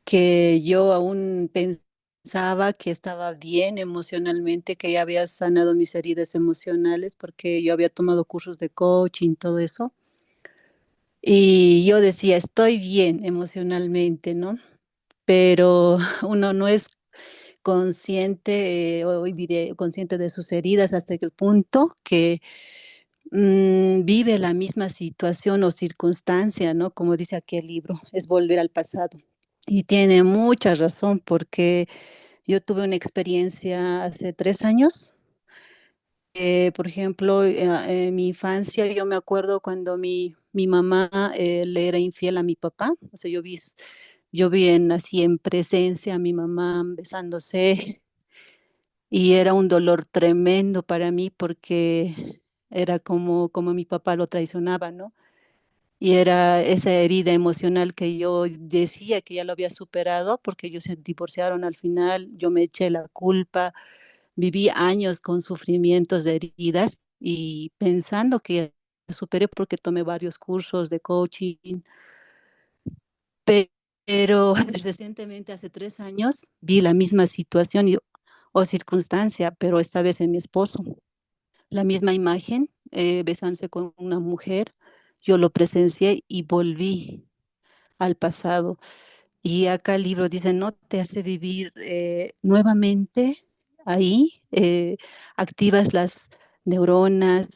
que yo aún pensaba que estaba bien emocionalmente, que ya había sanado mis heridas emocionales, porque yo había tomado cursos de coaching, todo eso. Y yo decía, estoy bien emocionalmente, ¿no? Pero uno no es consciente, hoy diré, consciente de sus heridas hasta el punto que vive la misma situación o circunstancia, ¿no? Como dice aquel libro, es volver al pasado. Y tiene mucha razón porque yo tuve una experiencia hace 3 años. Por ejemplo, en mi infancia yo me acuerdo cuando mi mamá le era infiel a mi papá. O sea, yo vi así en presencia a mi mamá besándose y era un dolor tremendo para mí porque era como mi papá lo traicionaba, ¿no? Y era esa herida emocional que yo decía que ya lo había superado porque ellos se divorciaron al final, yo me eché la culpa, viví años con sufrimientos de heridas y pensando que ya superé porque tomé varios cursos de coaching, pero recientemente, hace 3 años, vi la misma situación o circunstancia, pero esta vez en mi esposo. La misma imagen, besándose con una mujer, yo lo presencié y volví al pasado. Y acá el libro dice, no te hace vivir nuevamente ahí, activas las neuronas,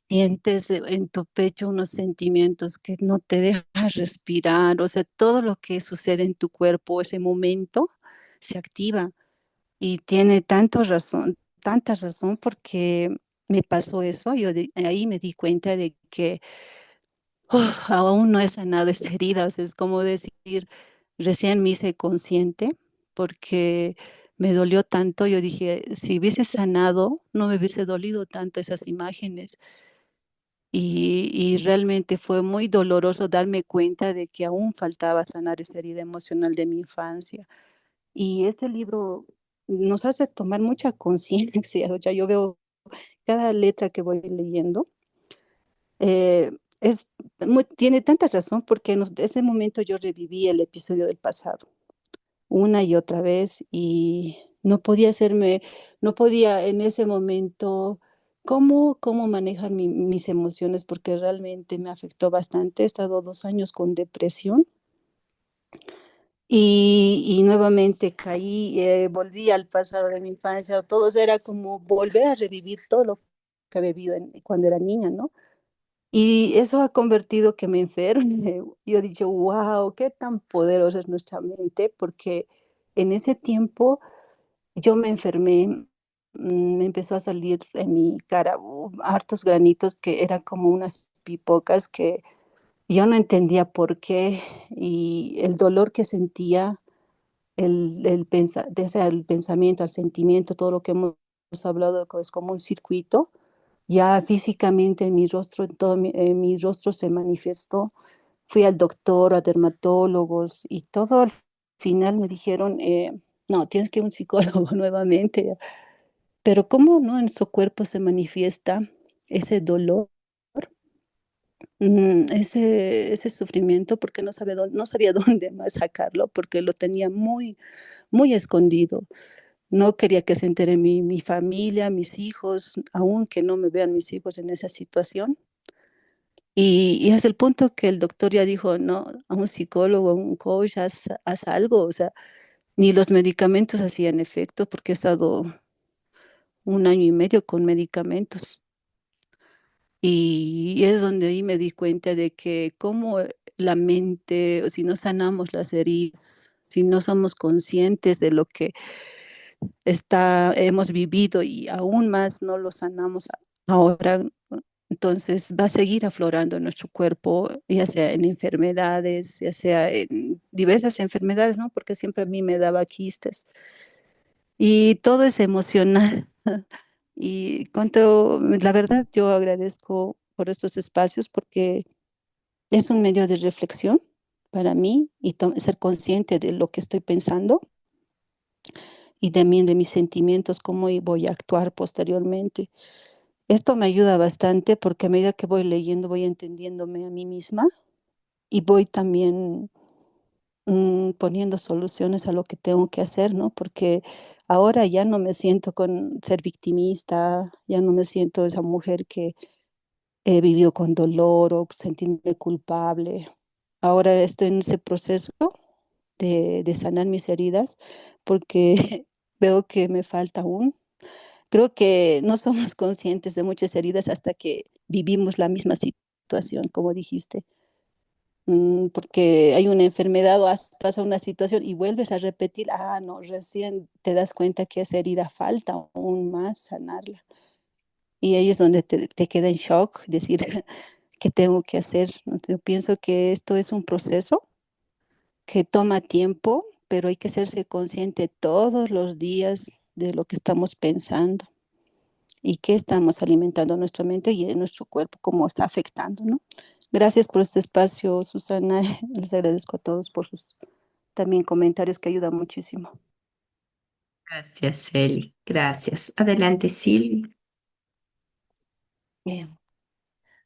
sientes en tu pecho unos sentimientos que no te dejas respirar, o sea, todo lo que sucede en tu cuerpo, ese momento, se activa y tiene tanta razón porque me pasó eso, ahí me di cuenta de que aún no he sanado esta herida, o sea, es como decir, recién me hice consciente porque me dolió tanto, yo dije, si hubiese sanado, no me hubiese dolido tanto esas imágenes. Y realmente fue muy doloroso darme cuenta de que aún faltaba sanar esa herida emocional de mi infancia. Y este libro nos hace tomar mucha conciencia, o sea, yo veo cada letra que voy leyendo, eh, es tiene tanta razón porque en ese momento yo reviví el episodio del pasado una y otra vez y no podía en ese momento cómo manejar mis emociones porque realmente me afectó bastante. He estado 2 años con depresión y nuevamente caí, volví al pasado de mi infancia. Todo era como volver a revivir todo lo que había vivido cuando era niña, ¿no? Y eso ha convertido que me enferme. Yo he dicho, wow, qué tan poderosa es nuestra mente, porque en ese tiempo yo me enfermé, me empezó a salir en mi cara hartos granitos que eran como unas pipocas que yo no entendía por qué y el dolor que sentía, o sea, el pensamiento, el sentimiento, todo lo que hemos hablado es como un circuito ya físicamente en mi rostro, en mi rostro se manifestó. Fui al doctor, a dermatólogos y todo al final me dijeron, no, tienes que ir a un psicólogo nuevamente. Pero ¿cómo no en su cuerpo se manifiesta ese dolor, ese sufrimiento? Porque no sabía dónde más sacarlo, porque lo tenía muy, muy escondido. No quería que se entere mi familia, mis hijos, aún que no me vean mis hijos en esa situación. Y hasta el punto que el doctor ya dijo, no, a un psicólogo, a un coach, haz algo, o sea, ni los medicamentos hacían efecto porque he estado 1 año y medio con medicamentos. Y es donde ahí me di cuenta de que como la mente, o si no sanamos las heridas, si no somos conscientes de lo que hemos vivido y aún más no lo sanamos ahora, entonces va a seguir aflorando en nuestro cuerpo, ya sea en enfermedades, ya sea en diversas enfermedades, ¿no? Porque siempre a mí me daba quistes y todo es emocional. Y la verdad, yo agradezco por estos espacios porque es un medio de reflexión para mí y ser consciente de lo que estoy pensando y también de mis sentimientos, cómo voy a actuar posteriormente. Esto me ayuda bastante porque a medida que voy leyendo voy entendiéndome a mí misma y voy también poniendo soluciones a lo que tengo que hacer, ¿no? Porque ahora ya no me siento con ser victimista, ya no me siento esa mujer que vivió con dolor o sentirme culpable. Ahora estoy en ese proceso de sanar mis heridas porque veo que me falta aún. Creo que no somos conscientes de muchas heridas hasta que vivimos la misma situación, como dijiste. Porque hay una enfermedad o pasa una situación y vuelves a repetir, ah, no, recién te das cuenta que esa herida falta aún más sanarla. Y ahí es donde te queda en shock, decir, ¿qué tengo que hacer? Entonces, yo pienso que esto es un proceso que toma tiempo, pero hay que hacerse consciente todos los días de lo que estamos pensando y qué estamos alimentando nuestra mente y en nuestro cuerpo, cómo está afectando, ¿no? Gracias por este espacio, Susana. Les agradezco a todos por sus también comentarios que ayudan muchísimo. Gracias, Eli. Gracias. Adelante, Silvi. Eh,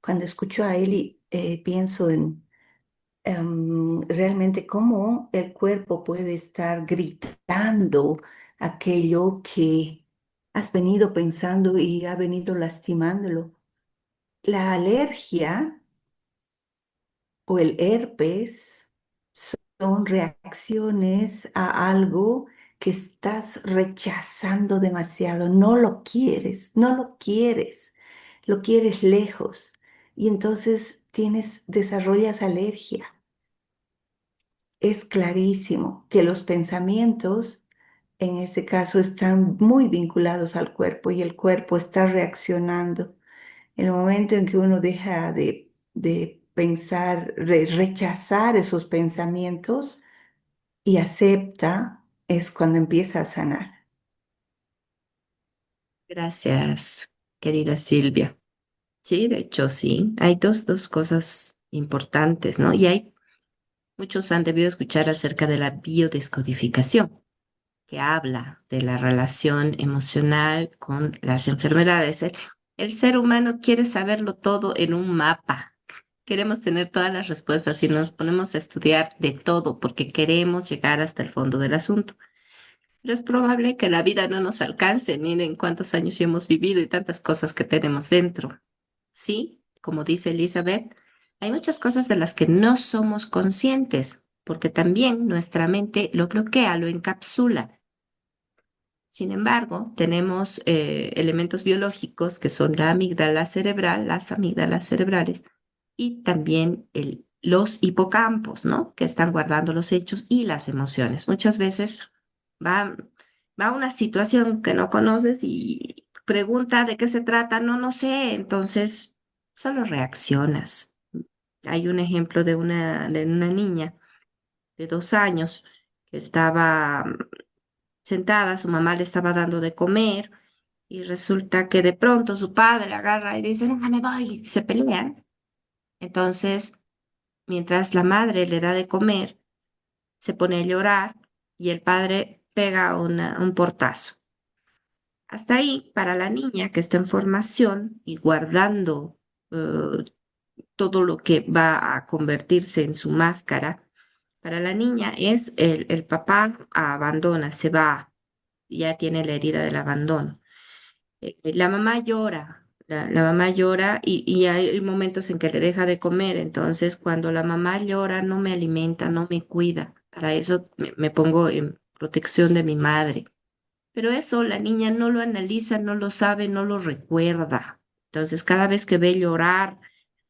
Cuando escucho a Eli, pienso en realmente cómo el cuerpo puede estar gritando aquello que has venido pensando y ha venido lastimándolo. La alergia o el herpes son reacciones a algo que estás rechazando demasiado. No lo quieres, no lo quieres lejos. Y entonces desarrollas alergia. Es clarísimo que los pensamientos, en ese caso, están muy vinculados al cuerpo y el cuerpo está reaccionando. El momento en que uno deja de pensar, de rechazar esos pensamientos y acepta, es cuando empieza a sanar. Gracias, querida Silvia. Sí, de hecho, sí. Hay dos cosas importantes, ¿no? Y hay muchos han debido escuchar acerca de la biodescodificación, que habla de la relación emocional con las enfermedades. El ser humano quiere saberlo todo en un mapa. Queremos tener todas las respuestas y nos ponemos a estudiar de todo porque queremos llegar hasta el fondo del asunto. Pero es probable que la vida no nos alcance. Miren cuántos años ya hemos vivido y tantas cosas que tenemos dentro. Sí, como dice Elizabeth, hay muchas cosas de las que no somos conscientes, porque también nuestra mente lo bloquea, lo encapsula. Sin embargo, tenemos elementos biológicos que son la amígdala cerebral, las amígdalas cerebrales, y también los hipocampos, ¿no? Que están guardando los hechos y las emociones. Muchas veces va, va a una situación que no conoces y pregunta de qué se trata, no, no sé, entonces solo reaccionas. Hay un ejemplo de una niña de 2 años que estaba sentada, su mamá le estaba dando de comer y resulta que de pronto su padre agarra y dice, no, me voy, y se pelean. Entonces, mientras la madre le da de comer, se pone a llorar y el padre pega un portazo. Hasta ahí, para la niña que está en formación y guardando todo lo que va a convertirse en su máscara, para la niña es el papá abandona, se va, ya tiene la herida del abandono. La mamá llora, la mamá llora y hay momentos en que le deja de comer, entonces cuando la mamá llora no me alimenta, no me cuida, para eso me pongo en protección de mi madre. Pero eso la niña no lo analiza, no lo sabe, no lo recuerda. Entonces cada vez que ve llorar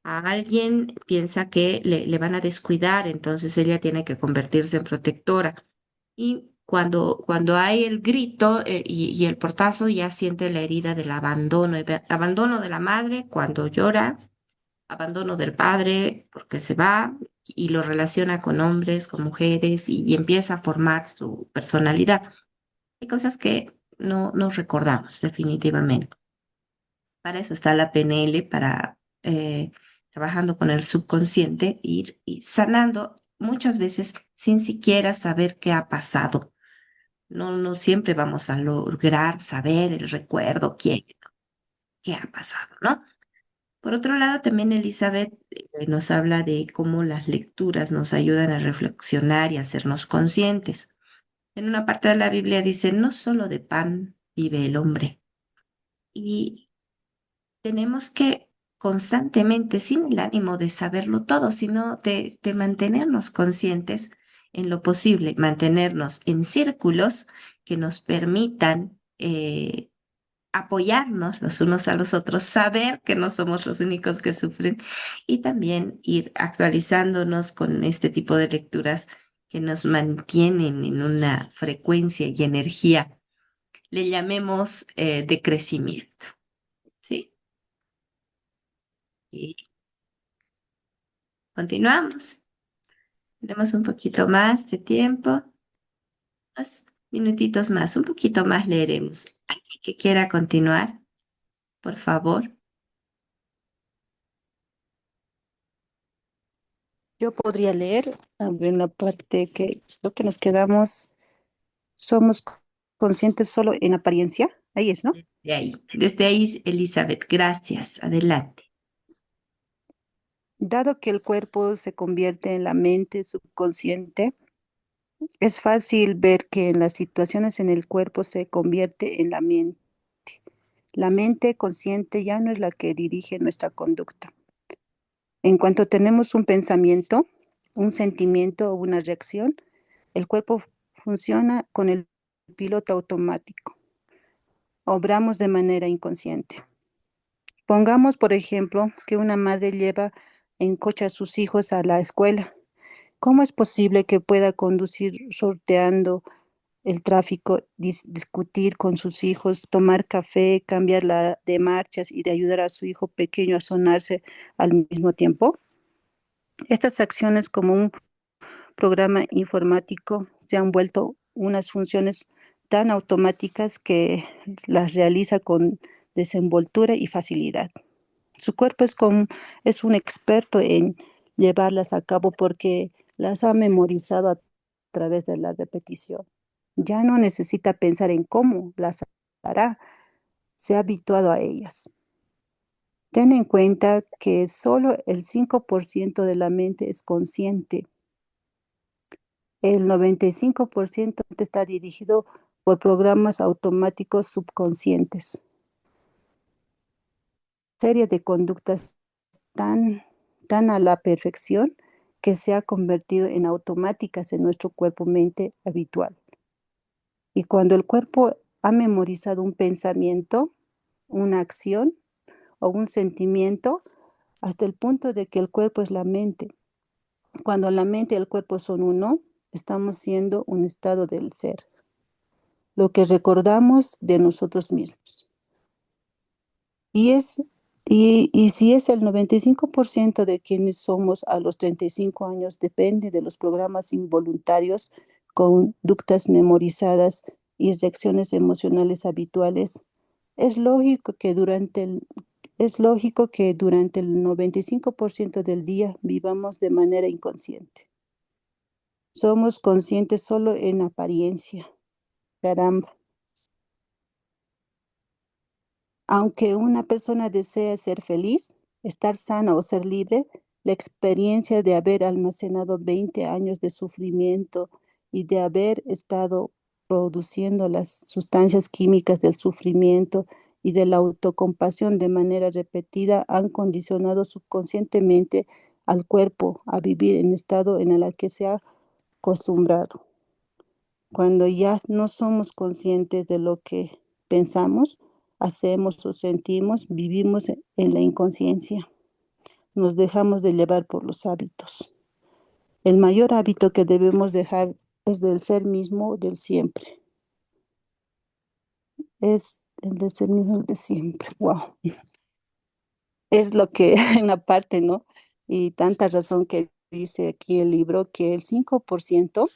a alguien, piensa que le van a descuidar, entonces ella tiene que convertirse en protectora. Y cuando hay el grito y el portazo, ya siente la herida del abandono, abandono de la madre cuando llora, abandono del padre porque se va y lo relaciona con hombres, con mujeres y empieza a formar su personalidad. Hay cosas que no nos recordamos definitivamente. Para eso está la PNL, para trabajando con el subconsciente, ir y sanando muchas veces sin siquiera saber qué ha pasado. No siempre vamos a lograr saber el recuerdo, qué ha pasado, ¿no? Por otro lado, también Elizabeth nos habla de cómo las lecturas nos ayudan a reflexionar y a hacernos conscientes. En una parte de la Biblia dice, no solo de pan vive el hombre. Y tenemos que constantemente, sin el ánimo de saberlo todo, sino de mantenernos conscientes en lo posible, mantenernos en círculos que nos permitan apoyarnos los unos a los otros, saber que no somos los únicos que sufren y también ir actualizándonos con este tipo de lecturas que nos mantienen en una frecuencia y energía, le llamemos de crecimiento, ¿sí? Y continuamos. Tenemos un poquito más de tiempo, unos minutitos más, un poquito más leeremos. ¿Alguien que quiera continuar, por favor? Yo podría leer en la parte que lo que nos quedamos, somos conscientes solo en apariencia. Ahí es, ¿no? Desde ahí, Elizabeth, gracias. Adelante. Dado que el cuerpo se convierte en la mente subconsciente, es fácil ver que en las situaciones en el cuerpo se convierte en la mente. La mente consciente ya no es la que dirige nuestra conducta. En cuanto tenemos un pensamiento, un sentimiento o una reacción, el cuerpo funciona con el piloto automático. Obramos de manera inconsciente. Pongamos, por ejemplo, que una madre lleva en coche a sus hijos a la escuela. ¿Cómo es posible que pueda conducir sorteando el tráfico, discutir con sus hijos, tomar café, cambiar de marchas y de ayudar a su hijo pequeño a sonarse al mismo tiempo? Estas acciones como un programa informático se han vuelto unas funciones tan automáticas que las realiza con desenvoltura y facilidad. Su cuerpo es un experto en llevarlas a cabo porque las ha memorizado a través de la repetición. Ya no necesita pensar en cómo las hará, se ha habituado a ellas. Ten en cuenta que solo el 5% de la mente es consciente. El 95% está dirigido por programas automáticos subconscientes. Serie de conductas tan a la perfección que se ha convertido en automáticas en nuestro cuerpo-mente habitual. Y cuando el cuerpo ha memorizado un pensamiento, una acción o un sentimiento, hasta el punto de que el cuerpo es la mente. Cuando la mente y el cuerpo son uno, estamos siendo un estado del ser, lo que recordamos de nosotros mismos. Y si es el 95% de quienes somos a los 35 años, depende de los programas involuntarios, conductas memorizadas y reacciones emocionales habituales, es lógico que durante el 95% del día vivamos de manera inconsciente. Somos conscientes solo en apariencia. Caramba. Aunque una persona desea ser feliz, estar sana o ser libre, la experiencia de haber almacenado 20 años de sufrimiento y de haber estado produciendo las sustancias químicas del sufrimiento y de la autocompasión de manera repetida han condicionado subconscientemente al cuerpo a vivir en estado en el que se ha acostumbrado. Cuando ya no somos conscientes de lo que pensamos, hacemos o sentimos, vivimos en la inconsciencia. Nos dejamos de llevar por los hábitos. El mayor hábito que debemos dejar es del ser mismo del siempre. Es el del ser mismo de siempre. Wow. Es lo que en la parte, ¿no? Y tanta razón que dice aquí el libro que el 5%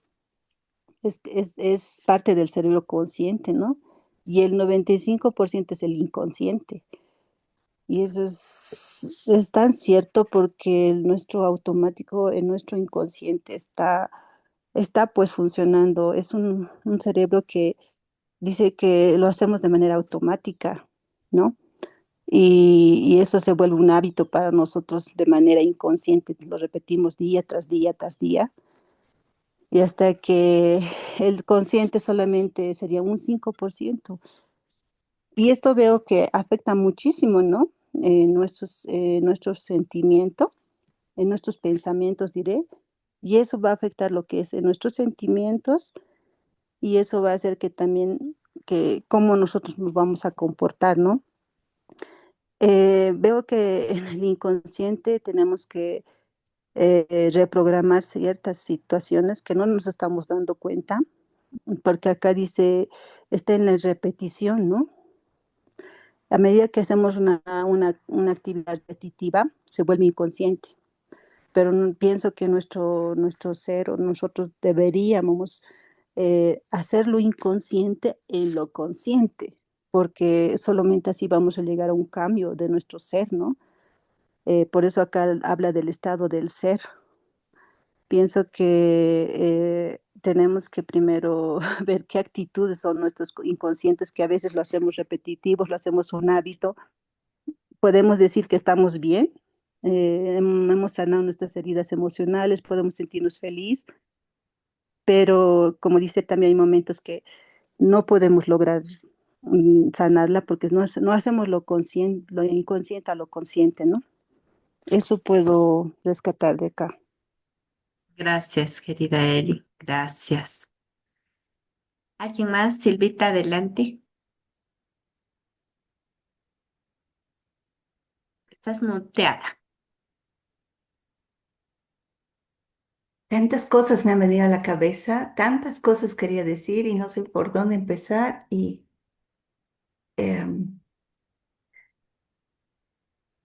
es parte del cerebro consciente, ¿no? Y el 95% es el inconsciente. Y eso es tan cierto porque nuestro automático, en nuestro inconsciente está está pues funcionando. Es un cerebro que dice que lo hacemos de manera automática, ¿no? Y eso se vuelve un hábito para nosotros de manera inconsciente, lo repetimos día tras día tras día, y hasta que el consciente solamente sería un 5%. Y esto veo que afecta muchísimo, ¿no? Nuestros sentimientos, en nuestros pensamientos, diré, y eso va a afectar lo que es en nuestros sentimientos, y eso va a hacer que también, que cómo nosotros nos vamos a comportar, ¿no? Veo que en el inconsciente tenemos que reprogramar ciertas situaciones que no nos estamos dando cuenta, porque acá dice, está en la repetición, ¿no? A medida que hacemos una actividad repetitiva, se vuelve inconsciente, pero pienso que nuestro ser o nosotros deberíamos hacerlo inconsciente en lo consciente, porque solamente así vamos a llegar a un cambio de nuestro ser, ¿no? Por eso acá habla del estado del ser. Pienso que tenemos que primero ver qué actitudes son nuestros inconscientes, que a veces lo hacemos repetitivos, lo hacemos un hábito. Podemos decir que estamos bien, hemos sanado nuestras heridas emocionales, podemos sentirnos felices, pero como dice, también hay momentos que no podemos lograr sanarla porque no hacemos lo inconsciente a lo consciente, ¿no? Eso puedo rescatar de acá. Gracias, querida Eli. Gracias. ¿Alguien más? Silvita, adelante. Estás muteada. Tantas cosas me han venido a la cabeza, tantas cosas quería decir y no sé por dónde empezar. Y em,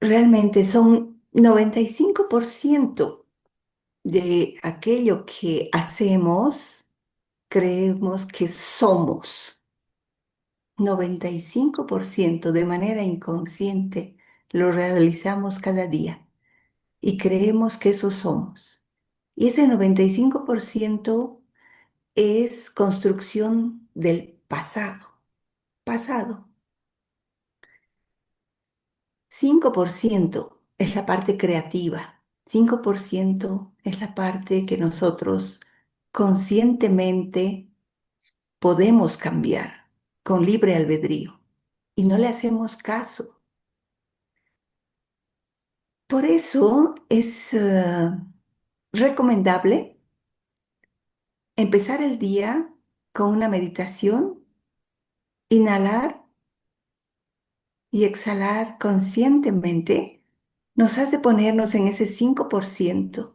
realmente son 95% de aquello que hacemos, creemos que somos. 95% de manera inconsciente lo realizamos cada día y creemos que eso somos. Y ese 95% es construcción del pasado. Pasado. 5% es la parte creativa. 5% es la parte que nosotros conscientemente podemos cambiar con libre albedrío y no le hacemos caso. Por eso es recomendable empezar el día con una meditación, inhalar y exhalar conscientemente nos hace ponernos en ese 5%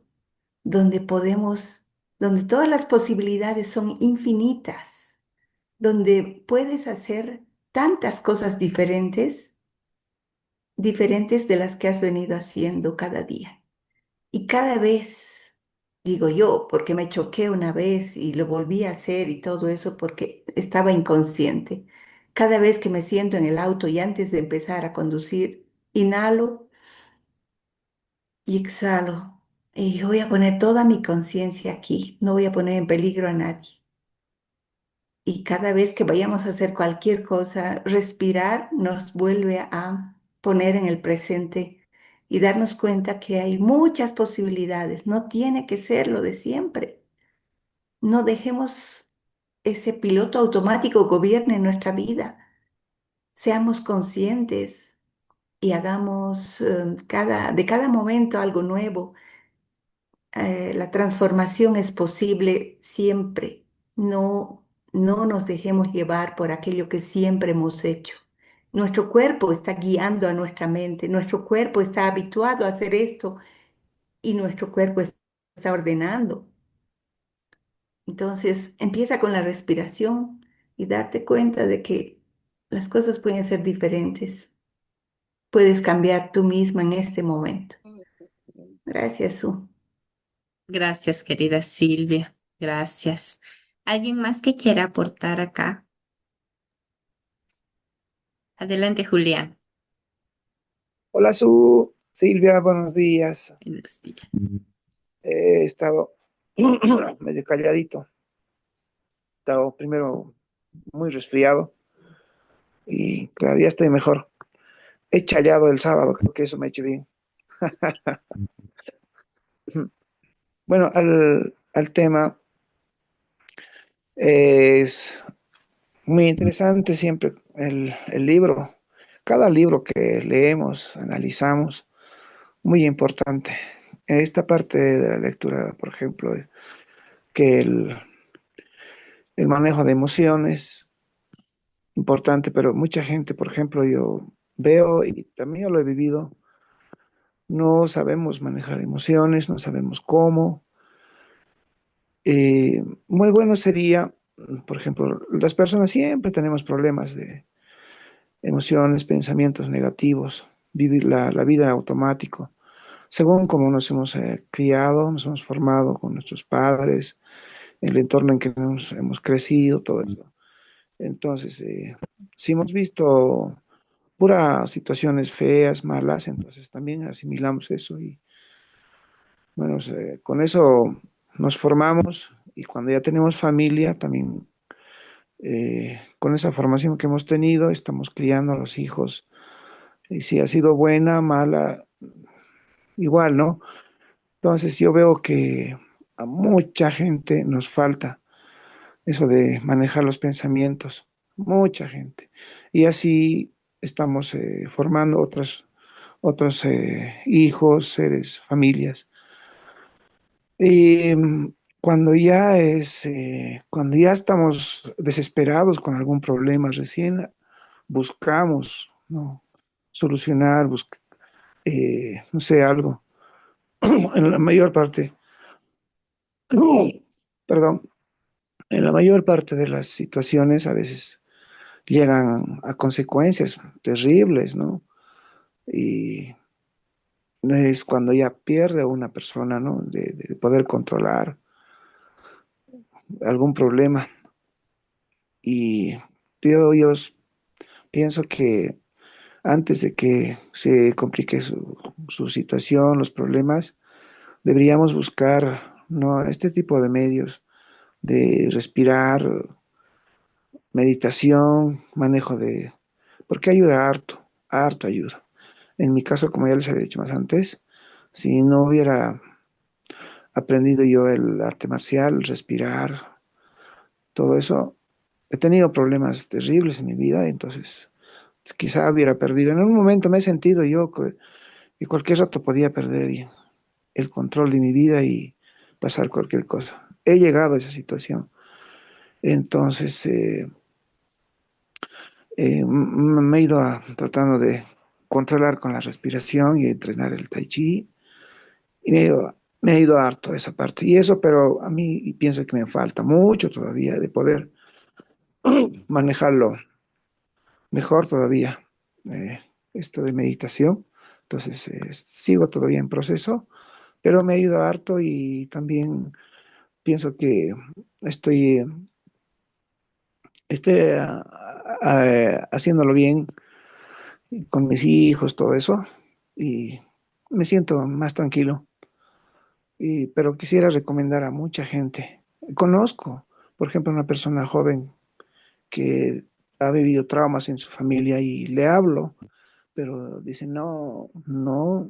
donde podemos, donde todas las posibilidades son infinitas, donde puedes hacer tantas cosas diferentes, diferentes de las que has venido haciendo cada día. Y cada vez, digo yo, porque me choqué una vez y lo volví a hacer y todo eso porque estaba inconsciente. Cada vez que me siento en el auto y antes de empezar a conducir, inhalo y exhalo. Y voy a poner toda mi conciencia aquí, no voy a poner en peligro a nadie. Y cada vez que vayamos a hacer cualquier cosa, respirar nos vuelve a poner en el presente y darnos cuenta que hay muchas posibilidades. No tiene que ser lo de siempre. No dejemos ese piloto automático gobierne nuestra vida. Seamos conscientes y hagamos de cada momento algo nuevo. La transformación es posible siempre. No, no nos dejemos llevar por aquello que siempre hemos hecho. Nuestro cuerpo está guiando a nuestra mente, nuestro cuerpo está habituado a hacer esto y nuestro cuerpo está ordenando. Entonces, empieza con la respiración y darte cuenta de que las cosas pueden ser diferentes. Puedes cambiar tú misma en este momento. Gracias, Su. Gracias, querida Silvia. Gracias. ¿Alguien más que quiera aportar acá? Adelante, Julián. Hola, Silvia, buenos días. Buenos días. He estado medio calladito. Estaba primero muy resfriado y claro, ya estoy mejor. He challado el sábado, creo que eso me ha hecho bien. Bueno, al tema es muy interesante siempre el libro. Cada libro que leemos, analizamos, muy importante. En esta parte de la lectura, por ejemplo, que el manejo de emociones, importante, pero mucha gente, por ejemplo, yo veo y también yo lo he vivido, no sabemos manejar emociones, no sabemos cómo. Muy bueno sería, por ejemplo, las personas siempre tenemos problemas de emociones, pensamientos negativos, vivir la vida en automático, según como nos hemos criado, nos hemos formado con nuestros padres, el entorno en que nos hemos crecido, todo eso. Entonces, si hemos visto puras situaciones feas, malas, entonces también asimilamos eso y bueno, con eso nos formamos y cuando ya tenemos familia, también con esa formación que hemos tenido, estamos criando a los hijos y si ha sido buena, mala, igual, ¿no? Entonces yo veo que a mucha gente nos falta eso de manejar los pensamientos, mucha gente. Y así estamos formando otros hijos, seres, familias. Y cuando ya estamos desesperados con algún problema, recién buscamos, ¿no? Solucionar, no sé, algo. En la mayor parte, perdón, en la mayor parte de las situaciones a veces llegan a consecuencias terribles, ¿no? Y es cuando ya pierde a una persona, ¿no? De poder controlar algún problema. Y yo pienso que antes de que se complique su situación, los problemas, deberíamos buscar, ¿no? Este tipo de medios de respirar, meditación, manejo de... Porque ayuda harto, harto ayuda. En mi caso, como ya les había dicho más antes, si no hubiera aprendido yo el arte marcial, respirar, todo eso, he tenido problemas terribles en mi vida, entonces quizá hubiera perdido. En un momento me he sentido yo que cualquier rato podía perder el control de mi vida y pasar cualquier cosa. He llegado a esa situación. Entonces, me he ido tratando de controlar con la respiración y entrenar el tai chi. Y me he ido harto a esa parte. Y eso, pero a mí pienso que me falta mucho todavía de poder manejarlo mejor todavía, eh, esto de meditación. Entonces, sigo todavía en proceso, pero me ha ido harto y también pienso que estoy, estoy haciéndolo bien con mis hijos, todo eso, y me siento más tranquilo. Pero quisiera recomendar a mucha gente. Conozco, por ejemplo, una persona joven que ha vivido traumas en su familia y le hablo, pero dice, no, no,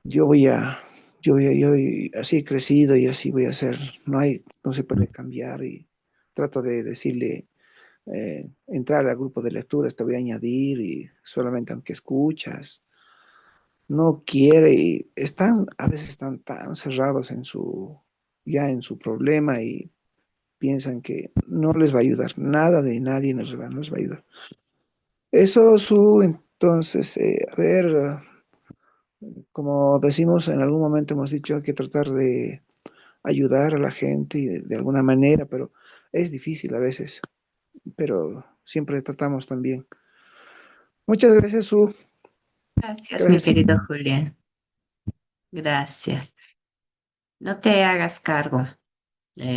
yo voy a, así he crecido y así voy a ser, no se puede cambiar y trato de decirle, entrar al grupo de lecturas, te voy a añadir y solamente aunque escuchas, no quiere y a veces están tan cerrados ya en su problema y piensan que no les va a ayudar, nada de nadie no les va a ayudar. Entonces, a ver, como decimos en algún momento, hemos dicho, hay que tratar de ayudar a la gente y de alguna manera, pero es difícil a veces, pero siempre tratamos también. Muchas gracias, Su. Gracias, mi Gracias. querido Julián. Gracias. No te hagas cargo.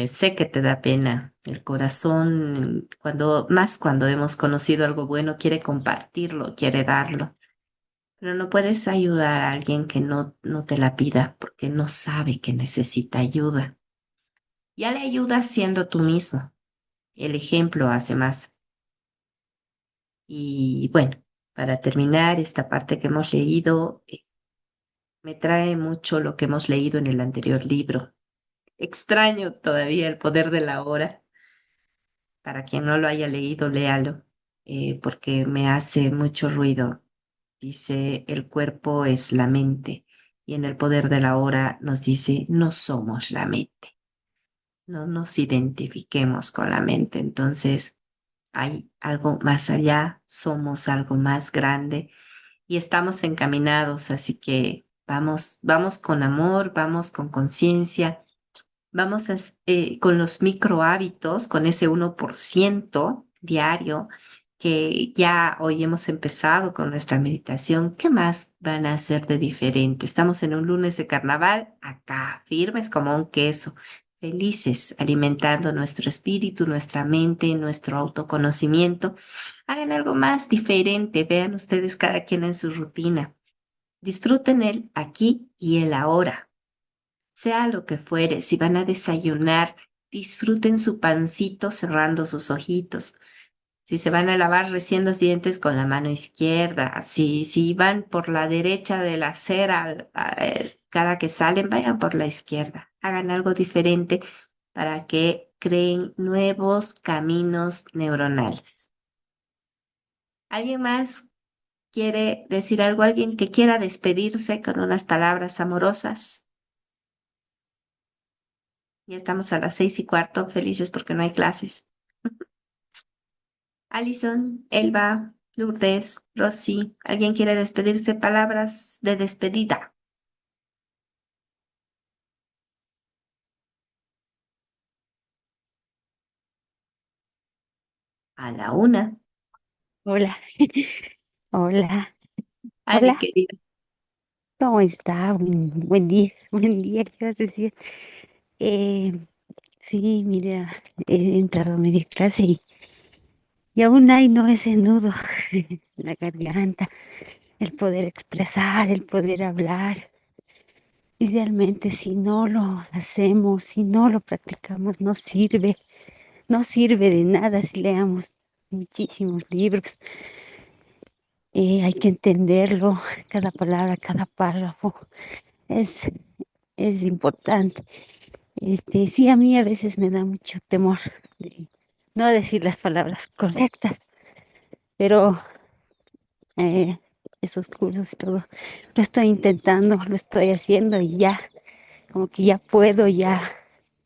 Sé que te da pena. El corazón, más cuando hemos conocido algo bueno, quiere compartirlo, quiere darlo. pero no puedes ayudar a alguien que no te la pida porque no sabe que necesita ayuda. Ya le ayudas siendo tú mismo. El ejemplo hace más. Y bueno, para terminar esta parte que hemos leído, me trae mucho lo que hemos leído en el anterior libro. Extraño todavía el poder de la hora. Para quien no lo haya leído, léalo, porque me hace mucho ruido. Dice, el cuerpo es la mente, y en el poder de la hora nos dice, no somos la mente, no nos identifiquemos con la mente. Entonces, hay algo más allá, somos algo más grande y estamos encaminados, así que vamos con amor, vamos con conciencia. Vamos con los micro hábitos, con ese 1% diario que ya hoy hemos empezado con nuestra meditación. ¿Qué más van a hacer de diferente? Estamos en un lunes de carnaval, acá, firmes como un queso, felices, alimentando nuestro espíritu, nuestra mente, nuestro autoconocimiento. Hagan algo más diferente, vean ustedes cada quien en su rutina. Disfruten el aquí y el ahora, sea lo que fuere. Si van a desayunar, disfruten su pancito cerrando sus ojitos. Si se van a lavar recién los dientes con la mano izquierda, si van por la derecha de la acera, cada que salen, vayan por la izquierda. Hagan algo diferente para que creen nuevos caminos neuronales. ¿Alguien más quiere decir algo? ¿Alguien que quiera despedirse con unas palabras amorosas? Ya estamos a las 6:15, felices porque no hay clases. Alison, Elba, Lourdes, Rosy, ¿alguien quiere despedirse? Palabras de despedida. A la una. Hola, hola, Ali, hola, querida. ¿cómo está? Buen día, buen día, ¿qué vas a decir? Eh, sí, mira, he entrado a media clase y aún hay no ese nudo en la garganta, el poder expresar, el poder hablar. Idealmente, si no lo hacemos, si no lo practicamos, no sirve de nada si leamos muchísimos libros. Hay que entenderlo, cada palabra, cada párrafo es, es importante. Sí, a mí a veces me da mucho temor de no decir las palabras correctas, pero eh, esos cursos y todo, lo estoy intentando, lo estoy haciendo y ya, como que ya puedo, ya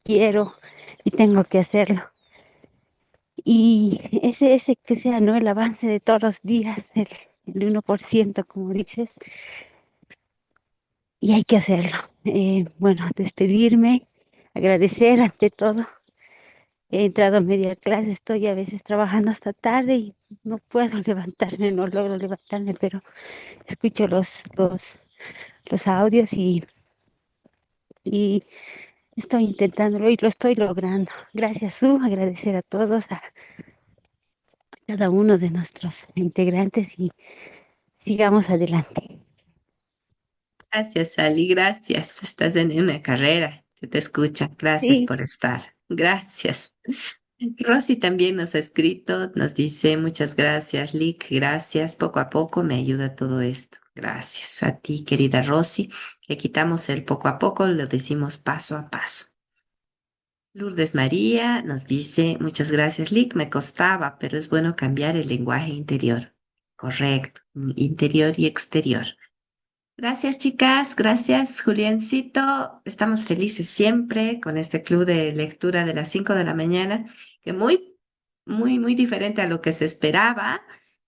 quiero y tengo que hacerlo. Y ese que sea, ¿no? El avance de todos los días, el 1%, como dices, y hay que hacerlo. Bueno, despedirme, agradecer ante todo. He entrado a media clase, estoy a veces trabajando hasta tarde y no puedo levantarme, no logro levantarme, pero escucho los audios y estoy intentándolo y lo estoy logrando. Gracias, Su, agradecer a todos, a cada uno de nuestros integrantes y sigamos adelante. Gracias, Ali, gracias. Estás en una carrera. Se te escucha. Gracias Sí, por estar. Gracias. Rosy también nos ha escrito, nos dice muchas gracias, Lick, gracias. Poco a poco me ayuda todo esto. Gracias a ti, querida Rosy. Le quitamos el poco a poco, lo decimos paso a paso. Lourdes María nos dice, muchas gracias, Lick, me costaba, pero es bueno cambiar el lenguaje interior. Correcto, interior y exterior. Gracias, chicas, gracias, Juliancito. Estamos felices siempre con este club de lectura de las 5 de la mañana, que muy diferente a lo que se esperaba.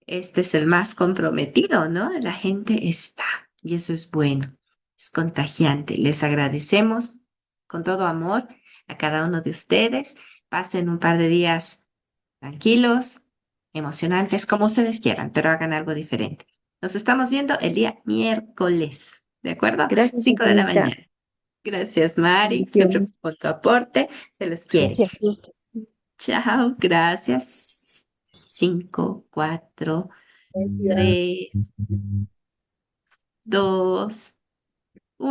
Este es el más comprometido, ¿no? La gente está, y eso es bueno, es contagiante. Les agradecemos con todo amor a cada uno de ustedes. Pasen un par de días tranquilos, emocionantes, como ustedes quieran, pero hagan algo diferente. Nos estamos viendo el día miércoles, ¿de acuerdo? gracias, 5 de la infinita. mañana. Gracias, Mari, siempre Bendiciones. por tu aporte. Se los quiere. Gracias, Su. Chao, gracias. 5, 4, Gracias. 3. 2.